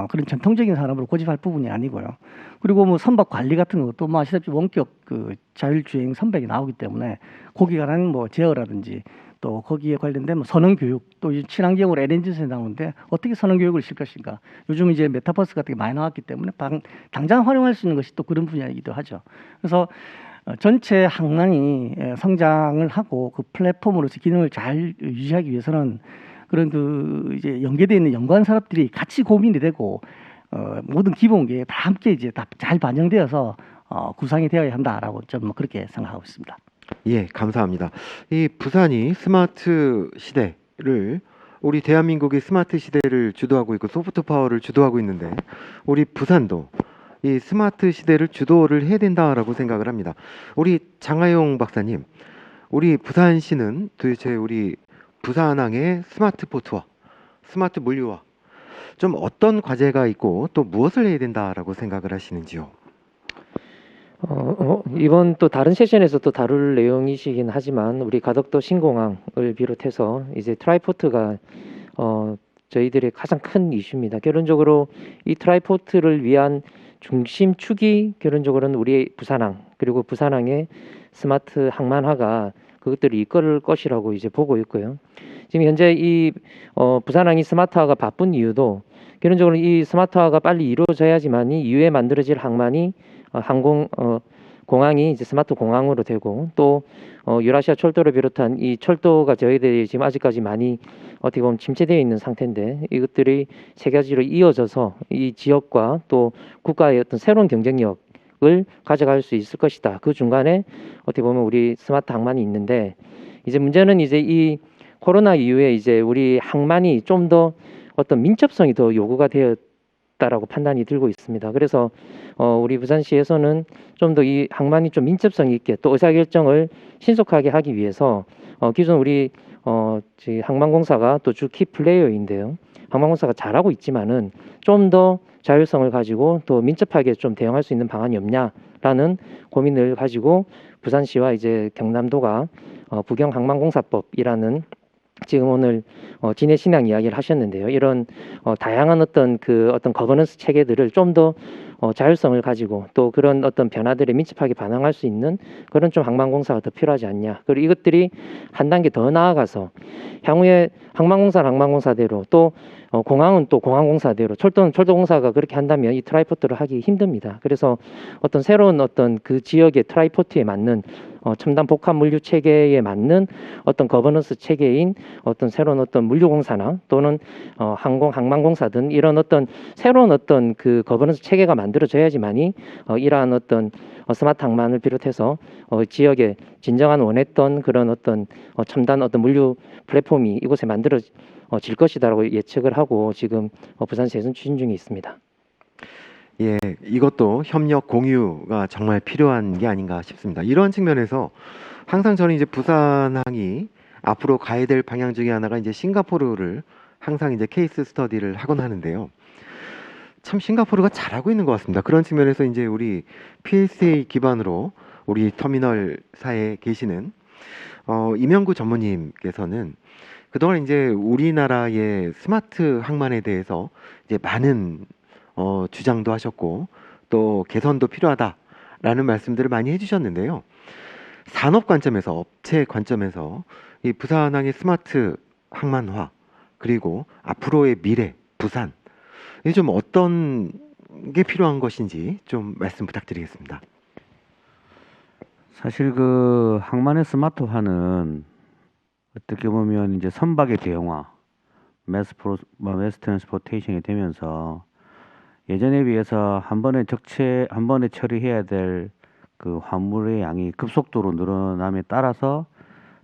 그런 전통적인 산업으로 고집할 부분이 아니고요. 그리고 뭐 선박 관리 같은 것도 뭐 아시다시피 원격 그 자율주행 선박이 나오기 때문에 거기에 관한 뭐 제어라든지 또 거기에 관련된 뭐 선언 교육 또 친환경으로 LNG에서 나오는데 어떻게 선언 교육을 실 것인가. 요즘 이제 메타버스 같은 게 많이 나왔기 때문에 당장 활용할 수 있는 것이 또 그런 분야이기도 하죠. 그래서 전체 항만이 성장을 하고 그 플랫폼으로서 기능을 잘 유지하기 위해서는 그런 그 이제 연계되어 있는 연관 산업들이 같이 고민이 되고 모든 기본계에 다 함께 이제 다 잘 반영되어서 구상이 되어야 한다라고 좀 그렇게 생각하고 있습니다. 예, 감사합니다. 이 부산이 스마트 시대를 우리 대한민국이 스마트 시대를 주도하고 있고 소프트 파워를 주도하고 있는데 우리 부산도 이 스마트 시대를 주도를 해야 된다라고 생각을 합니다. 우리 장하용 박사님, 우리 부산시는 도대체 우리 부산항의 스마트 포트와 스마트 물류와 좀 어떤 과제가 있고 또 무엇을 해야 된다라고 생각을 하시는지요? 이번 또 다른 세션에서 또 다룰 내용이시긴 하지만 우리 가덕도 신공항을 비롯해서 이제 트라이포트가 저희들의 가장 큰 이슈입니다. 결론적으로 이 트라이포트를 위한 중심축이 결론적으로는 우리 부산항 그리고 부산항의 스마트 항만화가 그것들을 이끌 것이라고 이제 보고 있고요. 지금 현재 이 부산항이 스마트화가 바쁜 이유도 기본적으로 이 스마트화가 빨리 이루어져야지만이 이후에 만들어질 항만이 공항이 이제 스마트 공항으로 되고 또 유라시아 철도를 비롯한 이 철도가 저희들이 지금 아직까지 많이 어떻게 보면 침체되어 있는 상태인데 이것들이 세 가지로 이어져서 이 지역과 또 국가의 어떤 새로운 경쟁력을 가져갈 수 있을 것이다. 그 중간에 어떻게 보면 우리 스마트 항만이 있는데 이제 문제는 이제 이 코로나 이후에 이제 우리 항만이 좀 더 어떤 민첩성이 더 요구가 되었다라고 판단이 들고 있습니다. 그래서 우리 부산시에서는 좀 더 이 항만이 좀 민첩성 있게 또 의사결정을 신속하게 하기 위해서 기존 우리 항만공사가 또 주 키 플레이어인데요. 항만공사가 잘하고 있지만은 좀 더 자율성을 가지고 또 민첩하게 좀 대응할 수 있는 방안이 없냐라는 고민을 가지고 부산시와 이제 경남도가 부경항만공사법이라는 지금 오늘 진해 신앙 이야기를 하셨는데요. 이런 다양한 어떤 거버넌스 체계들을 좀 더 자율성을 가지고 또 그런 어떤 변화들에 민첩하게 반응할 수 있는 그런 좀 항만공사가 더 필요하지 않냐. 그리고 이것들이 한 단계 더 나아가서 향후에 항만공사는 항만공사대로 또 공항은 또 공항공사대로 철도는 철도공사가 그렇게 한다면 이 트라이포트를 하기 힘듭니다. 그래서 어떤 새로운 어떤 그 지역의 트라이포트에 맞는 첨단 복합 물류 체계에 맞는 어떤 거버넌스 체계인 어떤 새로운 어떤 물류공사나 또는 항만공사든 이런 어떤 새로운 어떤 그 거버넌스 체계가 만들어져야지만이 이러한 어떤 스마트 항만을 비롯해서 지역에 진정한 원했던 그런 어떤 첨단 어떤 물류 플랫폼이 이곳에 만들어질 것이다라고 예측을 하고 지금 부산시에서는 추진 중에 있습니다. 예, 이것도 협력 공유가 정말 필요한 게 아닌가 싶습니다. 이런 측면에서 항상 저는 이제 부산항이 앞으로 가야 될 방향 중에 하나가 이제 싱가포르를 항상 이제 케이스 스터디를 하곤 하는데요. 참 싱가포르가 잘하고 있는 것 같습니다. 그런 측면에서 이제 우리 PSA 기반으로 우리 터미널사에 계시는 이명구 전무님께서는 그동안 이제 우리나라의 스마트 항만에 대해서 이제 많은 주장도 하셨고 또 개선도 필요하다라는 말씀들을 많이 해주셨는데요. 산업 관점에서 업체 관점에서 이 부산항의 스마트 항만화 그리고 앞으로의 미래 부산 이게 좀 어떤 게 필요한 것인지 좀 말씀 부탁드리겠습니다. 사실 그 항만의 스마트화는 어떻게 보면 이제 선박의 대형화, 매스 트랜스포테이션이 되면서 예전에 비해서 한 번에 처리해야 될 그 화물의 양이 급속도로 늘어남에 따라서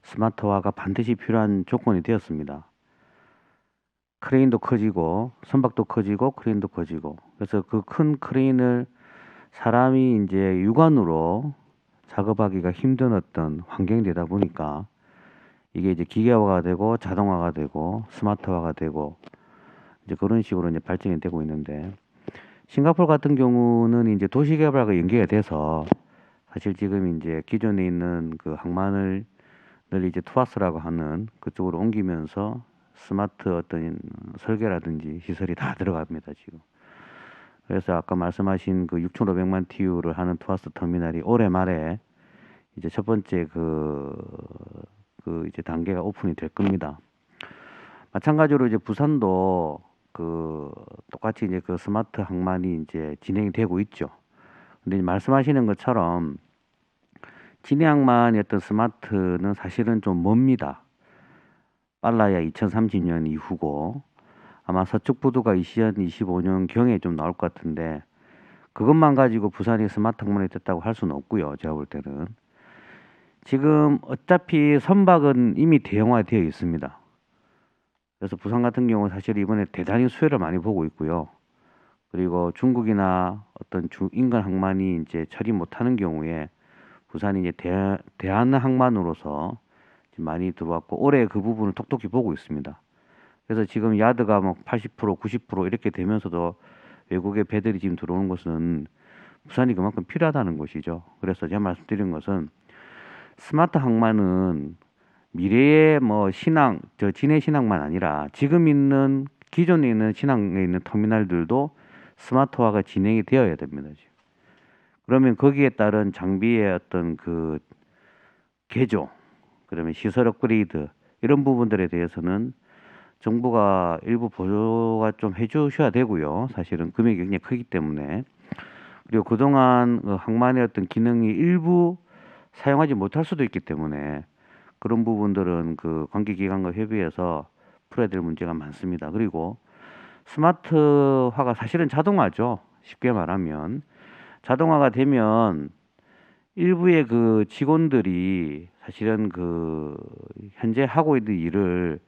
스마트화가 반드시 필요한 조건이 되었습니다. 크레인도 커지고 선박도 커지고 크레인도 커지고 그래서 그 큰 크레인을 사람이 이제 육안으로 작업하기가 힘든 어떤 환경이 되다 보니까 이게 이제 기계화가 되고 자동화가 되고 스마트화가 되고 이제 그런 식으로 이제 발전이 되고 있는데 싱가포르 같은 경우는 이제 도시개발과 연계가 돼서 사실 지금 이제 기존에 있는 그 항만을 이제 투아스라고 하는 그쪽으로 옮기면서 스마트 어떤 설계라든지 시설이 다 들어갑니다 지금. 그래서 아까 말씀하신 그 6,500만 TU를 하는 투아스 터미널이 올해 말에 이제 첫 번째 그 이제 단계가 오픈이 될 겁니다. 마찬가지로 이제 부산도 그 똑같이 이제 그 스마트 항만이 이제 진행이 되고 있죠. 근데 말씀하시는 것처럼 진해 항만의 어떤 스마트는 사실은 좀 멉니다. 빨라야 2030년 이후고 아마 서쪽 부두가 2025년 경에 좀 나올 것 같은데 그것만 가지고 부산이 스마트 항만이 됐다고 할 수는 없고요. 제가 볼 때는 지금 어차피 선박은 이미 대형화되어 있습니다. 그래서 부산 같은 경우는 사실 이번에 대단히 수혜를 많이 보고 있고요. 그리고 중국이나 어떤 인근 항만이 이제 처리 못하는 경우에 부산이 이제 대한 항만으로서 많이 들어왔고 올해 그 부분을 톡톡히 보고 있습니다. 그래서 지금 야드가 뭐 80%, 90% 이렇게 되면서도 외국의 배들이 지금 들어오는 것은 부산이 그만큼 필요하다는 것이죠. 그래서 제가 말씀드린 것은 스마트 항만은 미래의 뭐 진해 신항만 아니라 지금 있는 기존에 있는 신항에 있는 터미널들도 스마트화가 진행이 되어야 됩니다. 지금. 그러면 거기에 따른 장비의 어떤 그 개조, 그러면 시설 업그레이드 이런 부분들에 대해서는 정부가 일부 보조가 좀 해주셔야 되고요. 사실은 금액이 굉장히 크기 때문에. 그리고 그동안 그 항만의 어떤 기능이 일부 사용하지 못할 수도 있기 때문에 그런 부분들은 그 관계기관과 협의해서 풀어야 될 문제가 많습니다. 그리고 스마트화가 사실은 자동화죠. 쉽게 말하면 자동화가 되면 일부의 그 직원들이 사실은 그 현재 하고 있는 일을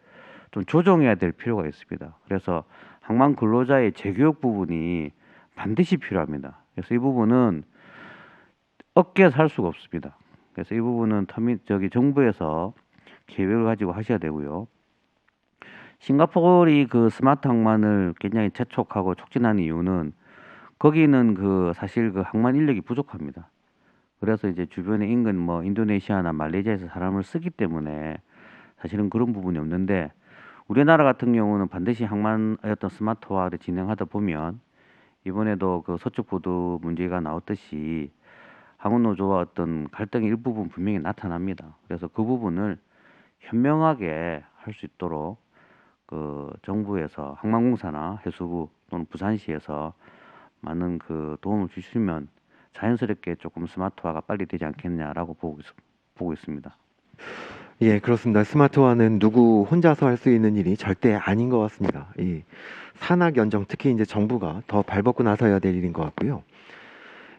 좀 조정해야 될 필요가 있습니다. 그래서 항만 근로자의 재교육 부분이 반드시 필요합니다. 그래서 이 부분은 업계에서 할 수가 없습니다. 그래서 이 부분은 정부에서 계획을 가지고 하셔야 되고요. 싱가포르이 그 스마트 항만을 굉장히 재촉하고 촉진하는 이유는 거기는 그 사실 그 항만 인력이 부족합니다. 그래서 이제 주변에 인근 뭐 인도네시아나 말레이시아에서 사람을 쓰기 때문에 사실은 그런 부분이 없는데 우리나라 같은 경우는 반드시 항만의 어떤 스마트화를 진행하다 보면 이번에도 그 서쪽 보도 문제가 나왔듯이 항공노조와 어떤 갈등의 일부분 분명히 나타납니다. 그래서 그 부분을 현명하게 할 수 있도록 그 정부에서 항만공사나 해수부 또는 부산시에서 많은 그 도움을 주시면 자연스럽게 조금 스마트화가 빨리 되지 않겠냐라고 보고 있습니다. 예, 그렇습니다. 스마트화는 누구 혼자서 할 수 있는 일이 절대 아닌 것 같습니다. 이 산학 연정, 특히 이제 정부가 더 발벗고 나서야 될 일인 것 같고요.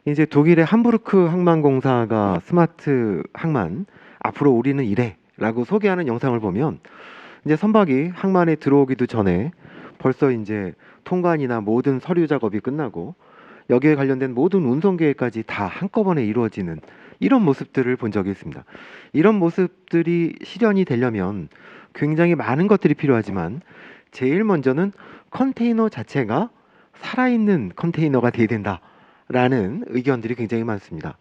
이제 독일의 함부르크 항만공사가 스마트 항만 앞으로 우리는 이래라고 소개하는 영상을 보면 이제 선박이 항만에 들어오기도 전에 벌써 이제 통관이나 모든 서류 작업이 끝나고 여기에 관련된 모든 운송 계획까지 다 한꺼번에 이루어지는 이런 모습들을 본 적이 있습니다. 이런 모습들이 실현이 되려면 굉장히 많은 것들이 필요하지만 제일 먼저는 컨테이너 자체가 살아있는 컨테이너가 돼야 된다라는 의견들이 굉장히 많습니다.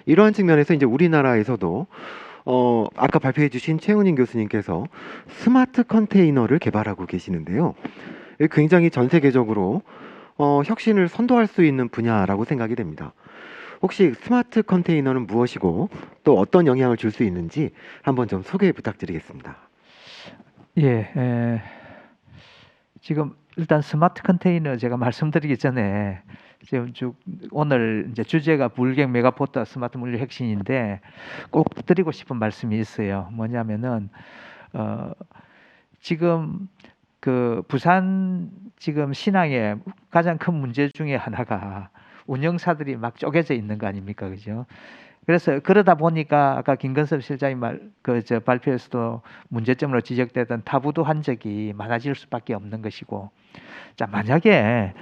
이러한 측면에서 이제 우리나라에서도 아까 발표해 주신 최은인 교수님께서 스마트 컨테이너를 개발하고 계시는데요. 굉장히 전 세계적으로 혁신을 선도할 수 있는 분야라고 생각이 됩니다. 혹시 스마트 컨테이너는 무엇이고 또 어떤 영향을 줄 수 있는지 한번 좀 소개 부탁드리겠습니다. 예, 지금 일단 스마트 컨테이너 제가 말씀드리기 전에 지금 오늘 이제 주제가 불경 메가포트 스마트 물류 혁신인데 꼭 드리고 싶은 말씀이 있어요. 뭐냐면은 지금 그 부산 지금 신항의 가장 큰 문제 중에 하나가 운영사들이 막 쪼개져 있는 거 아닙니까, 그죠? 그래서 그러다 보니까 아까 김근섭 실장님 발표에서도 문제점으로 지적되던 타부도 한적이 많아질 수밖에 없는 것이고, 자 만약에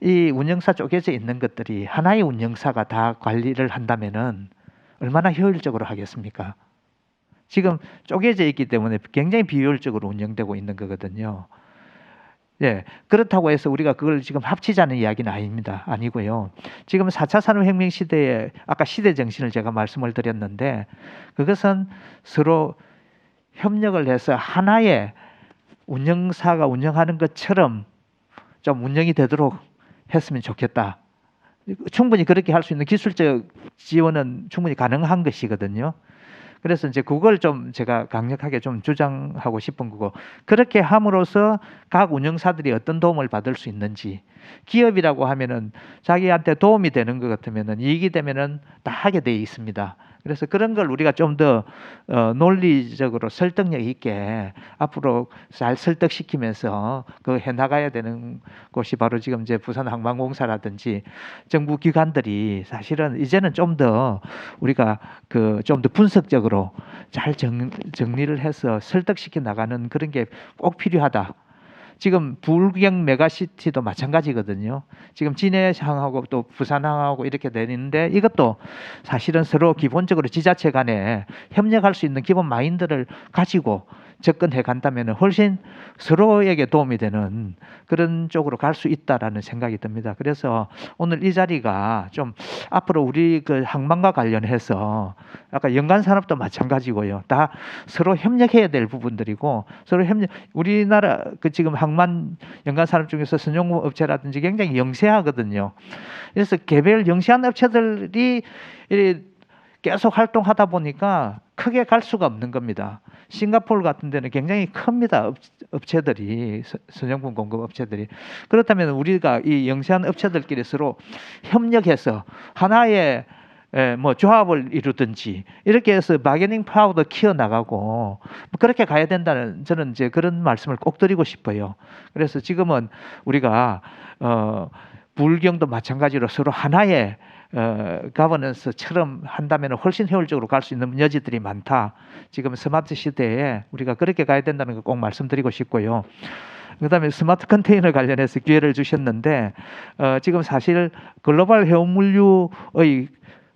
이 운영사 쪼개져 있는 것들이 하나의 운영사가 다 관리를 한다면은 얼마나 효율적으로 하겠습니까? 지금 쪼개져 있기 때문에 굉장히 비효율적으로 운영되고 있는 거거든요. 예, 그렇다고 해서 우리가 그걸 지금 합치자는 이야기는 아닙니다. 아니고요. 지금 4차 산업혁명 시대에 아까 시대 정신을 제가 말씀을 드렸는데 그것은 서로 협력을 해서 하나의 운영사가 운영하는 것처럼 좀 운영이 되도록 했으면 좋겠다. 충분히 그렇게 할 수 있는 기술적 지원은 충분히 가능한 것이거든요. 그래서 이제 그걸 좀 제가 강력하게 좀 주장하고 싶은 거고, 그렇게 함으로써 각 운영사들이 어떤 도움을 받을 수 있는지, 기업이라고 하면은 자기한테 도움이 되는 것 같으면은 이익이 되면은 다 하게 돼 있습니다. 그래서 그런 걸 우리가 좀 더 논리적으로 설득력 있게 앞으로 잘 설득시키면서 그 해나가야 되는 곳이 바로 지금 이제 부산항만공사라든지 정부 기관들이 사실은 이제는 좀 더 우리가 그 좀 더 분석적으로 잘 정리를 해서 설득시켜 나가는 그런 게 꼭 필요하다. 지금 불경 메가시티도 마찬가지거든요. 지금 진해항하고 또 부산항하고 이렇게 되는데 이것도 사실은 서로 기본적으로 지자체 간에 협력할 수 있는 기본 마인드를 가지고 접근해 간다면 훨씬 서로에게 도움이 되는 그런 쪽으로 갈 수 있다라는 생각이 듭니다. 그래서 오늘 이 자리가 좀 앞으로 우리 그 항만과 관련해서 아까 연간 산업도 마찬가지고요. 다 서로 협력해야 될 부분들이고 서로 우리나라 그 지금 항만 연간 산업 중에서 선용무 업체라든지 굉장히 영세하거든요. 그래서 개별 영세한 업체들이 계속 활동하다 보니까 크게 갈 수가 없는 겁니다. 싱가포르 같은 데는 굉장히 큽니다. 업체들이, 선정품 공급 업체들이. 그렇다면 우리가 이 영세한 업체들끼리 서로 협력해서 하나의 뭐 조합을 이루든지 이렇게 해서 바게닝 파워도 키워나가고 그렇게 가야 된다는, 저는 이제 그런 말씀을 꼭 드리고 싶어요. 그래서 지금은 우리가 불경도 마찬가지로 서로 하나의 가버넌스처럼 한다면 훨씬 효율적으로 갈 수 있는 여지들이 많다. 지금 스마트 시대에 우리가 그렇게 가야 된다는 거 꼭 말씀드리고 싶고요. 그다음에 스마트 컨테이너 관련해서 기회를 주셨는데 지금 사실 글로벌 해운 물류의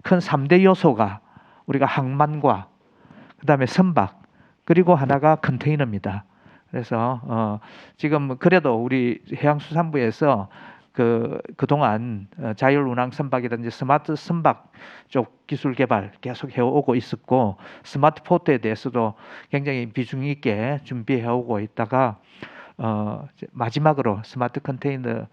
큰 3대 요소가 우리가 항만과 그다음에 선박 그리고 하나가 컨테이너입니다. 그래서 지금 그래도 우리 해양수산부에서 그동안 자율 운항 선박이라든지 스마트 선박 쪽 기술 개발 계속 해오고 있었고, 스마트 포트에 대해서도 굉장히 비중 있게 준비해오고 있다가 마지막으로 스마트 컨테이너를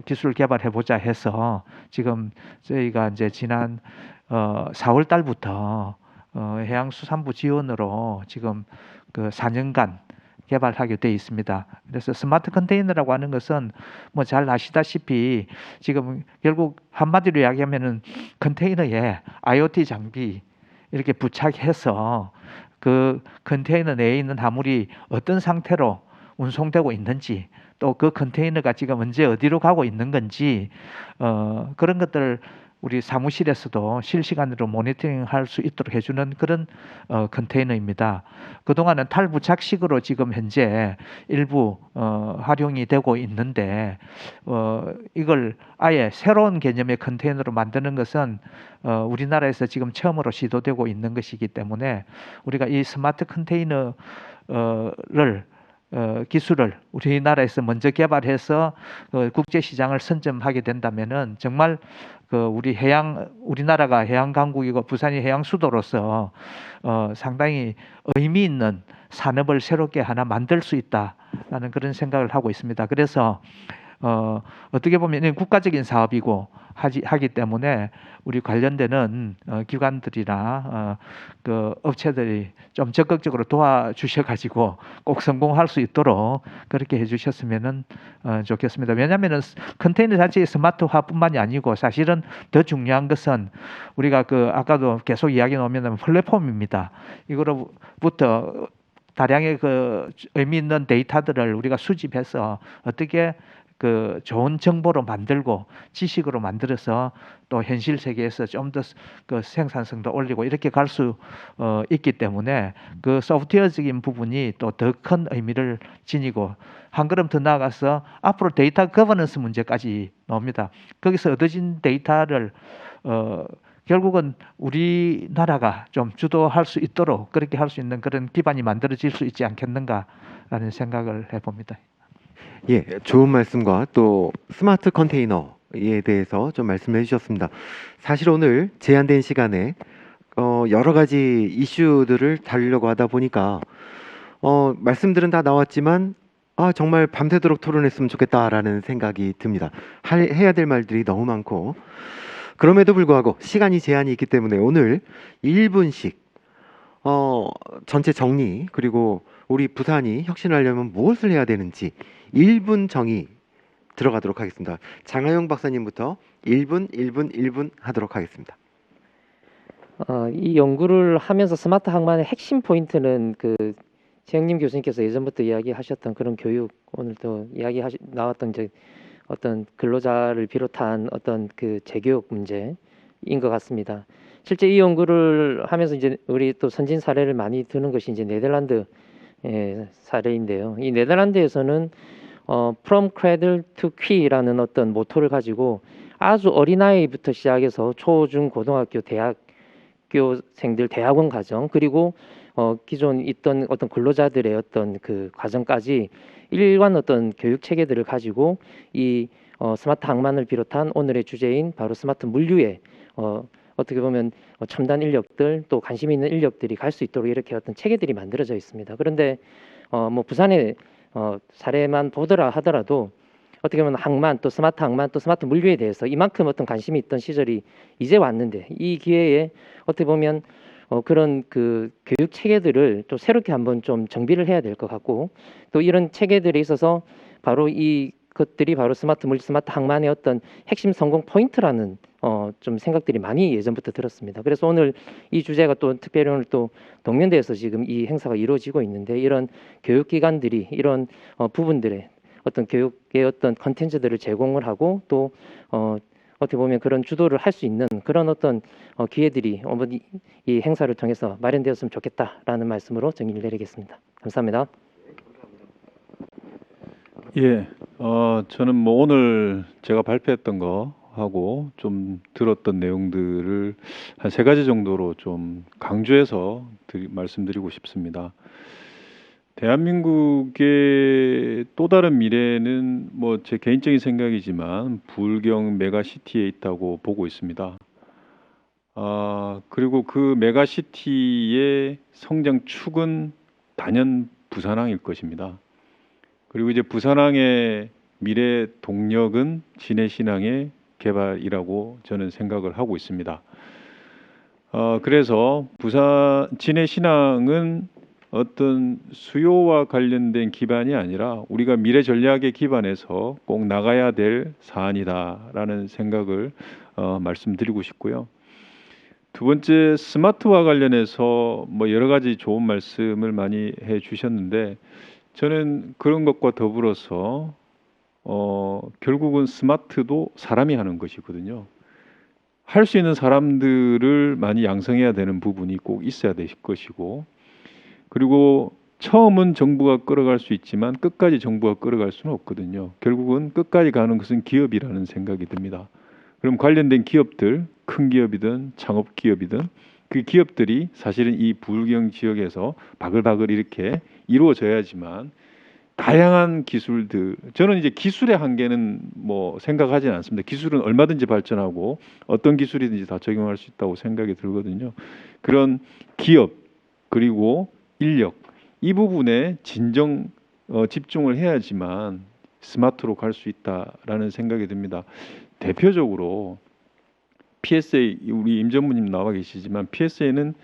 기술 개발해보자 해서 지금 저희가 이제 지난 4월 달부터 해양수산부 지원으로 지금 그 4년간 개발하게 되어 있습니다. 그래서 스마트 컨테이너라고 하는 것은 뭐 잘 아시다시피 지금 결국 한마디로 이야기하면은 컨테이너에 IoT 장비 이렇게 부착해서 그 컨테이너 내에 있는 화물이 어떤 상태로 운송되고 있는지, 또 그 컨테이너가 지금 언제 어디로 가고 있는 건지 그런 것들을 우리 사무실에서도 실시간으로 모니터링할 수 있도록 해주는 그런 컨테이너입니다. 그동안은 탈부착식으로 지금 현재 일부 활용이 되고 있는데 이걸 아예 새로운 개념의 컨테이너로 만드는 것은 우리나라에서 지금 처음으로 시도되고 있는 것이기 때문에 우리가 이 스마트 컨테이너를 기술을 우리나라에서 먼저 개발해서 국제 시장을 선점하게 된다면은 정말 우리나라가 해양 강국이고 부산이 해양 수도로서 상당히 의미 있는 산업을 새롭게 하나 만들 수 있다라는 그런 생각을 하고 있습니다. 그래서 어떻게 보면 국가적인 사업이고 하기 때문에 우리 관련되는 기관들이나 그 업체들이 좀 적극적으로 도와주셔가지고 꼭 성공할 수 있도록 그렇게 해주셨으면 좋겠습니다. 왜냐하면 컨테이너 자체의 스마트화뿐만이 아니고 사실은 더 중요한 것은 우리가 아까도 계속 이야기 나오면 플랫폼입니다. 이거로부터 다량의 의미 있는 데이터들을 우리가 수집해서 어떻게 좋은 정보로 만들고 지식으로 만들어서 또 현실 세계에서 좀 더 생산성도 올리고 이렇게 갈 수 있기 때문에 그 소프트웨어적인 부분이 또 더 큰 의미를 지니고, 한 걸음 더 나아가서 앞으로 데이터 거버넌스 문제까지 나옵니다. 거기서 얻어진 데이터를 결국은 우리나라가 좀 주도할 수 있도록 그렇게 할 수 있는 그런 기반이 만들어질 수 있지 않겠는가라는 생각을 해봅니다. 예, 좋은 말씀과 또 스마트 컨테이너에 대해서 좀 말씀해 주셨습니다. 사실 오늘 제한된 시간에 여러 가지 이슈들을 다루려고 하다 보니까 말씀들은 다 나왔지만 정말 밤새도록 토론했으면 좋겠다라는 생각이 듭니다. 해야 될 말들이 너무 많고, 그럼에도 불구하고 시간이 제한이 있기 때문에 오늘 1분씩 전체 정리, 그리고 우리 부산이 혁신하려면 무엇을 해야 되는지 1분 정의 들어가도록 하겠습니다. 장하영 박사님부터 1분 하도록 하겠습니다. 이 연구를 하면서 스마트 항만의 핵심 포인트는 최영림 교수님께서 예전부터 이야기하셨던 그런 교육, 오늘도 나왔던 이제 어떤 근로자를 비롯한 어떤 재교육 문제인 것 같습니다. 실제 이 연구를 하면서 이제 우리 또 선진 사례를 많이 드는 것이 이제 네덜란드 사례인데요. 이 네덜란드에서는 From Cradle to Quay라는 어떤 모토를 가지고 아주 어린아이부터 시작해서 초, 중, 고등학교, 대학교생들, 대학원 과정, 그리고 기존 있던 어떤 근로자들의 어떤 과정까지 일관 어떤 교육 체계들을 가지고 이 스마트 항만을 비롯한 오늘의 주제인 바로 스마트 물류에 어떻게 보면 첨단 인력들, 또 관심 있는 인력들이 갈 수 있도록 이렇게 어떤 체계들이 만들어져 있습니다. 그런데 부산의 사례만 보더라 하더라도 어떻게 보면 항만 또 스마트 항만 또 스마트 물류에 대해서 이만큼 어떤 관심이 있던 시절이 이제 왔는데 이 기회에 어떻게 보면 그런 그 교육 체계들을 또 새롭게 한번 좀 정비를 해야 될 것 같고 또 이런 체계들에 있어서 바로 이 것들이 바로 스마트 물류, 스마트 항만의 어떤 핵심 성공 포인트라는 좀 생각들이 많이 예전부터 들었습니다. 그래서 오늘 이 주제가 또 특별히 오늘 또 동면대에서 지금 이 행사가 이루어지고 있는데 이런 교육기관들이 이런 부분들의 어떤 교육의 어떤 컨텐츠들을 제공을 하고 또 어떻게 보면 그런 주도를 할 수 있는 그런 어떤 기회들이 이 행사를 통해서 마련되었으면 좋겠다라는 말씀으로 정의를 내리겠습니다. 감사합니다. 예, 저는 뭐 오늘 제가 발표했던 거 하고 좀 들었던 내용들을 한 3가지 정도로 좀 강조해서 말씀드리고 싶습니다. 대한민국의 또 다른 미래는 뭐 제 개인적인 생각이지만 부울경 메가시티에 있다고 보고 있습니다. 그리고 그 메가시티의 성장축은 단연 부산항일 것입니다. 그리고 이제 부산항의 미래 동력은 진해신항의 개발이라고 저는 생각을 하고 있습니다. 그래서 진해신항은 어떤 수요와 관련된 기반이 아니라 우리가 미래 전략에 기반해서 꼭 나가야 될 사안이다라는 생각을 말씀드리고 싶고요. 두 번째, 스마트와 관련해서 뭐 여러 가지 좋은 말씀을 많이 해 주셨는데 저는 그런 것과 더불어서 결국은 스마트도 사람이 하는 것이거든요. 할 수 있는 사람들을 많이 양성해야 되는 부분이 꼭 있어야 될 것이고, 그리고 처음은 정부가 끌어갈 수 있지만 끝까지 정부가 끌어갈 수는 없거든요. 결국은 끝까지 가는 것은 기업이라는 생각이 듭니다. 그럼 관련된 기업들, 큰 기업이든 창업 기업이든 그 기업들이 사실은 이 부울경 지역에서 바글바글 이렇게 이루어져야지만 다양한 기술들, 저는 이제 기술의 한계는 뭐 생각하지는 않습니다. 기술은 얼마든지 발전하고 어떤 기술이든지 다 적용할 수 있다고 생각이 들거든요. 그런 기업 그리고 인력 이 부분에 진정 집중을 해야지만 스마트로 갈 수 있다라는 생각이 듭니다. 대표적으로 PSA, 우리 임 전무님 나와 계시지만 PSA는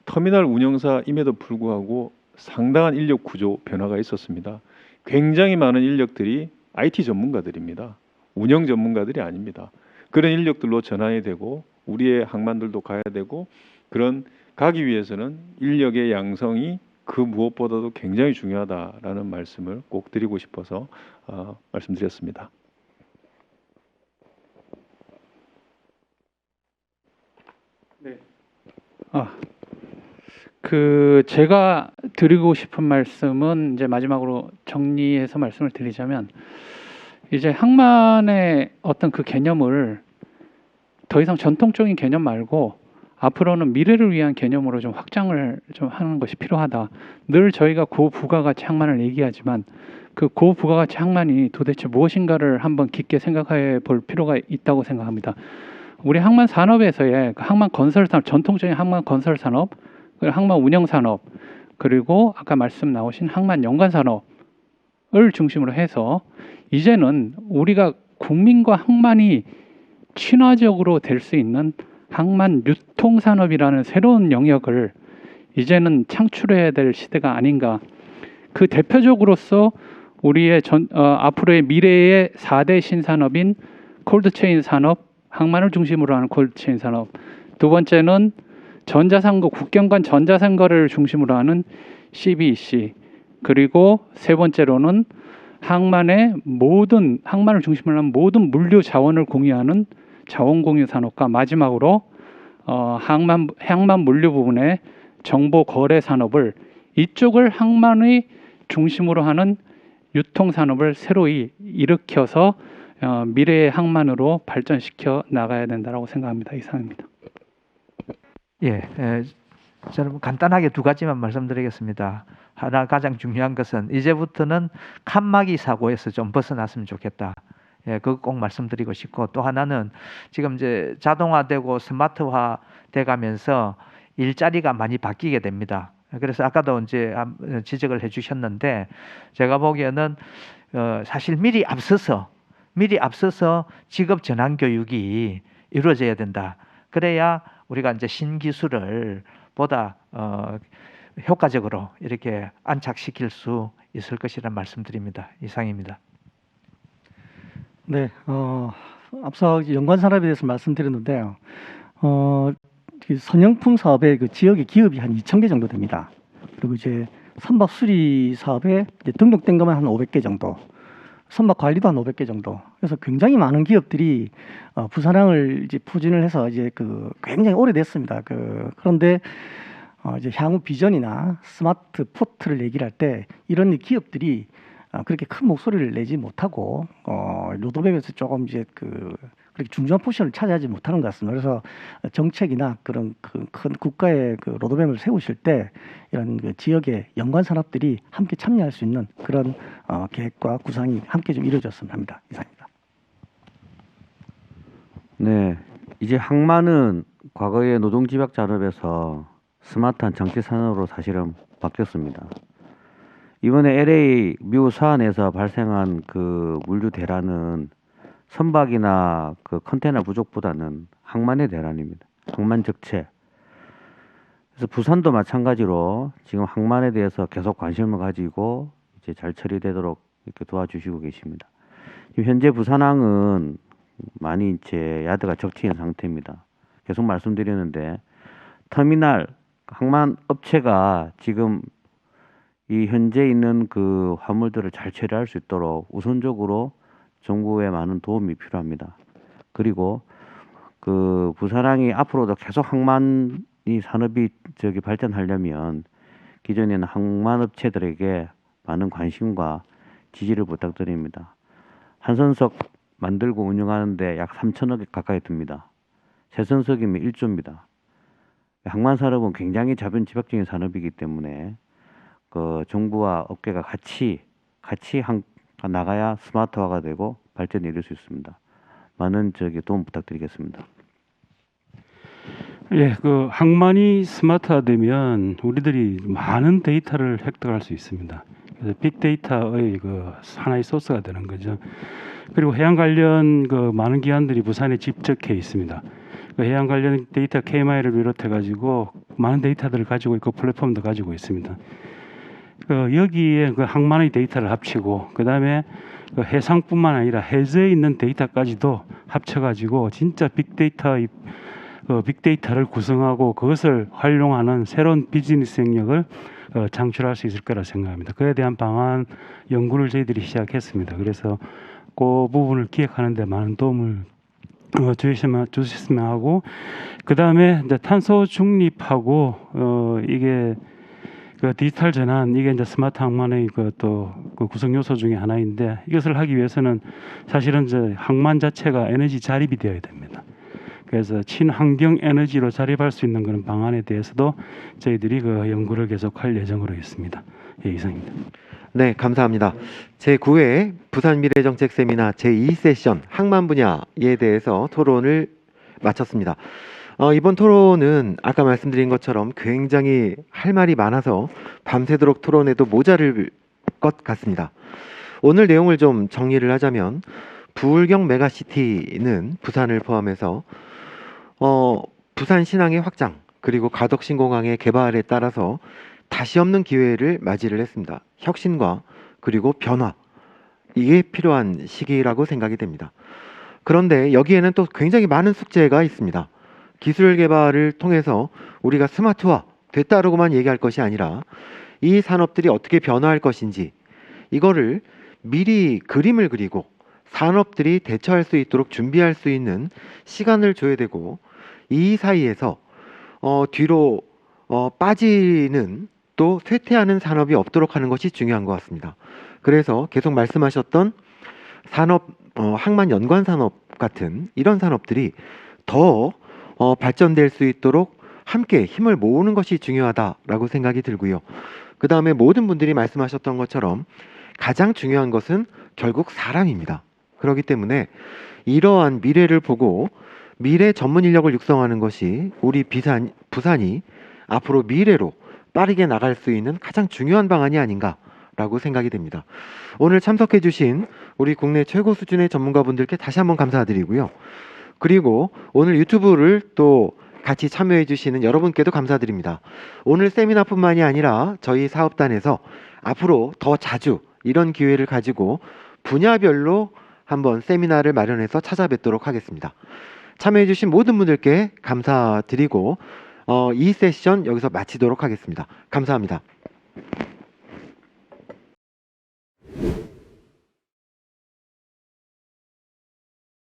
터미널 운영사임에도 불구하고 상당한 인력 구조 변화가 있었습니다. 굉장히 많은 인력들이 IT 전문가들입니다. 운영 전문가들이 아닙니다. 그런 인력들로 전환이 되고 우리의 항만들도 가야 되고 그런 가기 위해서는 인력의 양성이 그 무엇보다도 굉장히 중요하다라는 말씀을 꼭 드리고 싶어서 말씀드렸습니다. 네. 제가 드리고 싶은 말씀은 이제 마지막으로 정리해서 말씀을 드리자면 이제 항만의 어떤 그 개념을 더 이상 전통적인 개념 말고 앞으로는 미래를 위한 개념으로 좀 확장을 좀 하는 것이 필요하다. 늘 저희가 고부가가치 항만을 얘기하지만 그 고부가가치 항만이 도대체 무엇인가를 한번 깊게 생각해 볼 필요가 있다고 생각합니다. 우리 항만 산업에서의 항만 건설 산업, 전통적인 항만 건설 산업, 항만 운영 산업, 그리고 아까 말씀 나오신 항만 연관 산업을 중심으로 해서 이제는 우리가 국민과 항만이 친화적으로 될 수 있는 항만 유통 산업이라는 새로운 영역을 이제는 창출해야 될 시대가 아닌가. 그 대표적으로서 우리의 앞으로의 미래의 4대 신산업인 콜드체인 산업, 항만을 중심으로 하는 콜드체인 산업. 두 번째는 전자상거, 국경 간 전자상거래를 중심으로 하는 CBEC. 그리고 세 번째로는 항만을 중심으로 하는 모든 물류 자원을 공유하는 자원공유 산업과 마지막으로 항만 물류 부분의 정보 거래 산업을 이쪽을 항만의 중심으로 하는 유통 산업을 새로이 일으켜서 미래의 항만으로 발전시켜 나가야 된다고 생각합니다. 이상입니다. 저는 간단하게 2가지만 말씀드리겠습니다. 하나 가장 중요한 것은 이제부터는 칸막이 사고에서 좀 벗어났으면 좋겠다. 그거 꼭 말씀드리고 싶고 또 하나는 지금 이제 자동화되고 스마트화 돼가면서 일자리가 많이 바뀌게 됩니다. 그래서 아까도 이제 지적을 해주셨는데 제가 보기에는 사실 미리 앞서서 미리 앞서서 직업 전환 교육이 이루어져야 된다. 그래야 우리가 이제 신기술을 보다 효과적으로 이렇게 안착시킬 수 있을 것이라는 말씀드립니다. 이상입니다. 네, 앞서 연관 산업에 대해서 말씀드렸는데요. 그 선형품 사업의 그 지역의 기업이 한 2,000개 정도 됩니다. 그리고 이제 선박 수리 사업에 이제 등록된 것만 한 500개 정도, 선박 관리도 한 500개 정도. 그래서 굉장히 많은 기업들이 부산항을 이제 포진을 해서 이제 그 굉장히 오래됐습니다. 그런데 이제 향후 비전이나 스마트 포트를 얘기를 할 때 이런 기업들이 그렇게 큰 목소리를 내지 못하고 로드맵에서 조금 이제 그렇게 중요한 포지션을 차지하지 못하는 것 같습니다. 그래서 정책이나 그런 큰 국가의 그 로드맵을 세우실 때 이런 그 지역의 연관 산업들이 함께 참여할 수 있는 그런 계획과 구상이 함께 좀 이루어졌으면 합니다. 이상입니다. 네, 이제 항만은 과거의 노동집약 산업에서 스마트한 정치 산업으로 사실은 바뀌었습니다. 이번에 LA 미국 서안에서 발생한 그 물류 대란은 선박이나 그 컨테이너 부족보다는 항만의 대란입니다. 항만 적체. 그래서 부산도 마찬가지로 지금 항만에 대해서 계속 관심을 가지고 이제 잘 처리되도록 이렇게 도와주시고 계십니다. 지금 현재 부산항은 많이 이제 야드가 적치인 상태입니다. 계속 말씀드리는데 터미널 항만 업체가 지금 이 현재 있는 그 화물들을 잘 처리할 수 있도록 우선적으로 정부의 많은 도움이 필요합니다. 그리고 그 부산항이 앞으로도 계속 항만이 산업이 발전하려면 기존에는 항만 업체들에게 많은 관심과 지지를 부탁드립니다. 한선석 만들고 운영하는데 약 3천억 가까이 듭니다. 세선석이면 1조입니다. 항만 산업은 굉장히 자본집약적인 산업이기 때문에 그 정부와 업계가 같이 나가야 스마트화가 되고 발전이 이룰 수 있습니다. 많은 도움 부탁드리겠습니다. 예, 그 항만이 스마트화되면 우리들이 많은 데이터를 획득할 수 있습니다. 그래서 빅데이터의 그 하나의 소스가 되는 거죠. 그리고 해양 관련 그 많은 기관들이 부산에 집적해 있습니다. 그 해양 관련 데이터 KMI를 비롯해 가지고 많은 데이터들을 가지고 있고 플랫폼도 가지고 있습니다. 여기에 그 항만의 데이터를 합치고 그다음에 그 해상뿐만 아니라 해저에 있는 데이터까지도 합쳐가지고 진짜 빅데이터를 구성하고 그것을 활용하는 새로운 비즈니스 영역을 창출할 수 있을 거라 생각합니다. 그에 대한 방안 연구를 저희들이 시작했습니다. 그래서 그 부분을 기획하는 데 많은 도움을 주셨으면 하고, 그 다음에 이제 탄소 중립하고 이게 그 디지털 전환, 이게 이제 스마트 항만의 그 구성 요소 중에 하나인데, 이것을 하기 위해서는 사실은 이제 항만 자체가 에너지 자립이 되어야 됩니다. 그래서 친환경 에너지로 자립할 수 있는 그런 방안에 대해서도 저희들이 그 연구를 계속할 예정으로 있습니다. 예, 이상입니다. 네, 감사합니다. 제9회 부산 미래정책 세미나 제2세션 항만 분야에 대해서 토론을 마쳤습니다. 이번 토론은 아까 말씀드린 것처럼 굉장히 할 말이 많아서 밤새도록 토론해도 모자랄 것 같습니다. 오늘 내용을 좀 정리를 하자면, 부울경 메가시티는 부산을 포함해서 부산 신항의 확장 그리고 가덕신공항의 개발에 따라서 다시 없는 기회를 맞이를 했습니다. 혁신과 그리고 변화, 이게 필요한 시기라고 생각이 됩니다. 그런데 여기에는 또 굉장히 많은 숙제가 있습니다. 기술 개발을 통해서 우리가 스마트화 됐다라고만 얘기할 것이 아니라 이 산업들이 어떻게 변화할 것인지, 이거를 미리 그림을 그리고 산업들이 대처할 수 있도록 준비할 수 있는 시간을 줘야 되고, 이 사이에서 뒤로 빠지는, 또 쇠퇴하는 산업이 없도록 하는 것이 중요한 것 같습니다. 그래서 계속 말씀하셨던 산업, 항만 연관 산업 같은 이런 산업들이 더 발전될 수 있도록 함께 힘을 모으는 것이 중요하다라고 생각이 들고요. 그 다음에 모든 분들이 말씀하셨던 것처럼 가장 중요한 것은 결국 사람입니다. 그렇기 때문에 이러한 미래를 보고 미래 전문 인력을 육성하는 것이 우리 부산이 앞으로 미래로 빠르게 나갈 수 있는 가장 중요한 방안이 아닌가 라고 생각이 됩니다. 오늘 참석해 주신 우리 국내 최고 수준의 전문가분들께 다시 한번 감사드리고요. 그리고 오늘 유튜브를 또 같이 참여해 주시는 여러분께도 감사드립니다. 오늘 세미나뿐만이 아니라 저희 사업단에서 앞으로 더 자주 이런 기회를 가지고 분야별로 한번 세미나를 마련해서 찾아뵙도록 하겠습니다. 참여해 주신 모든 분들께 감사드리고 이 세션 여기서 마치도록 하겠습니다. 감사합니다.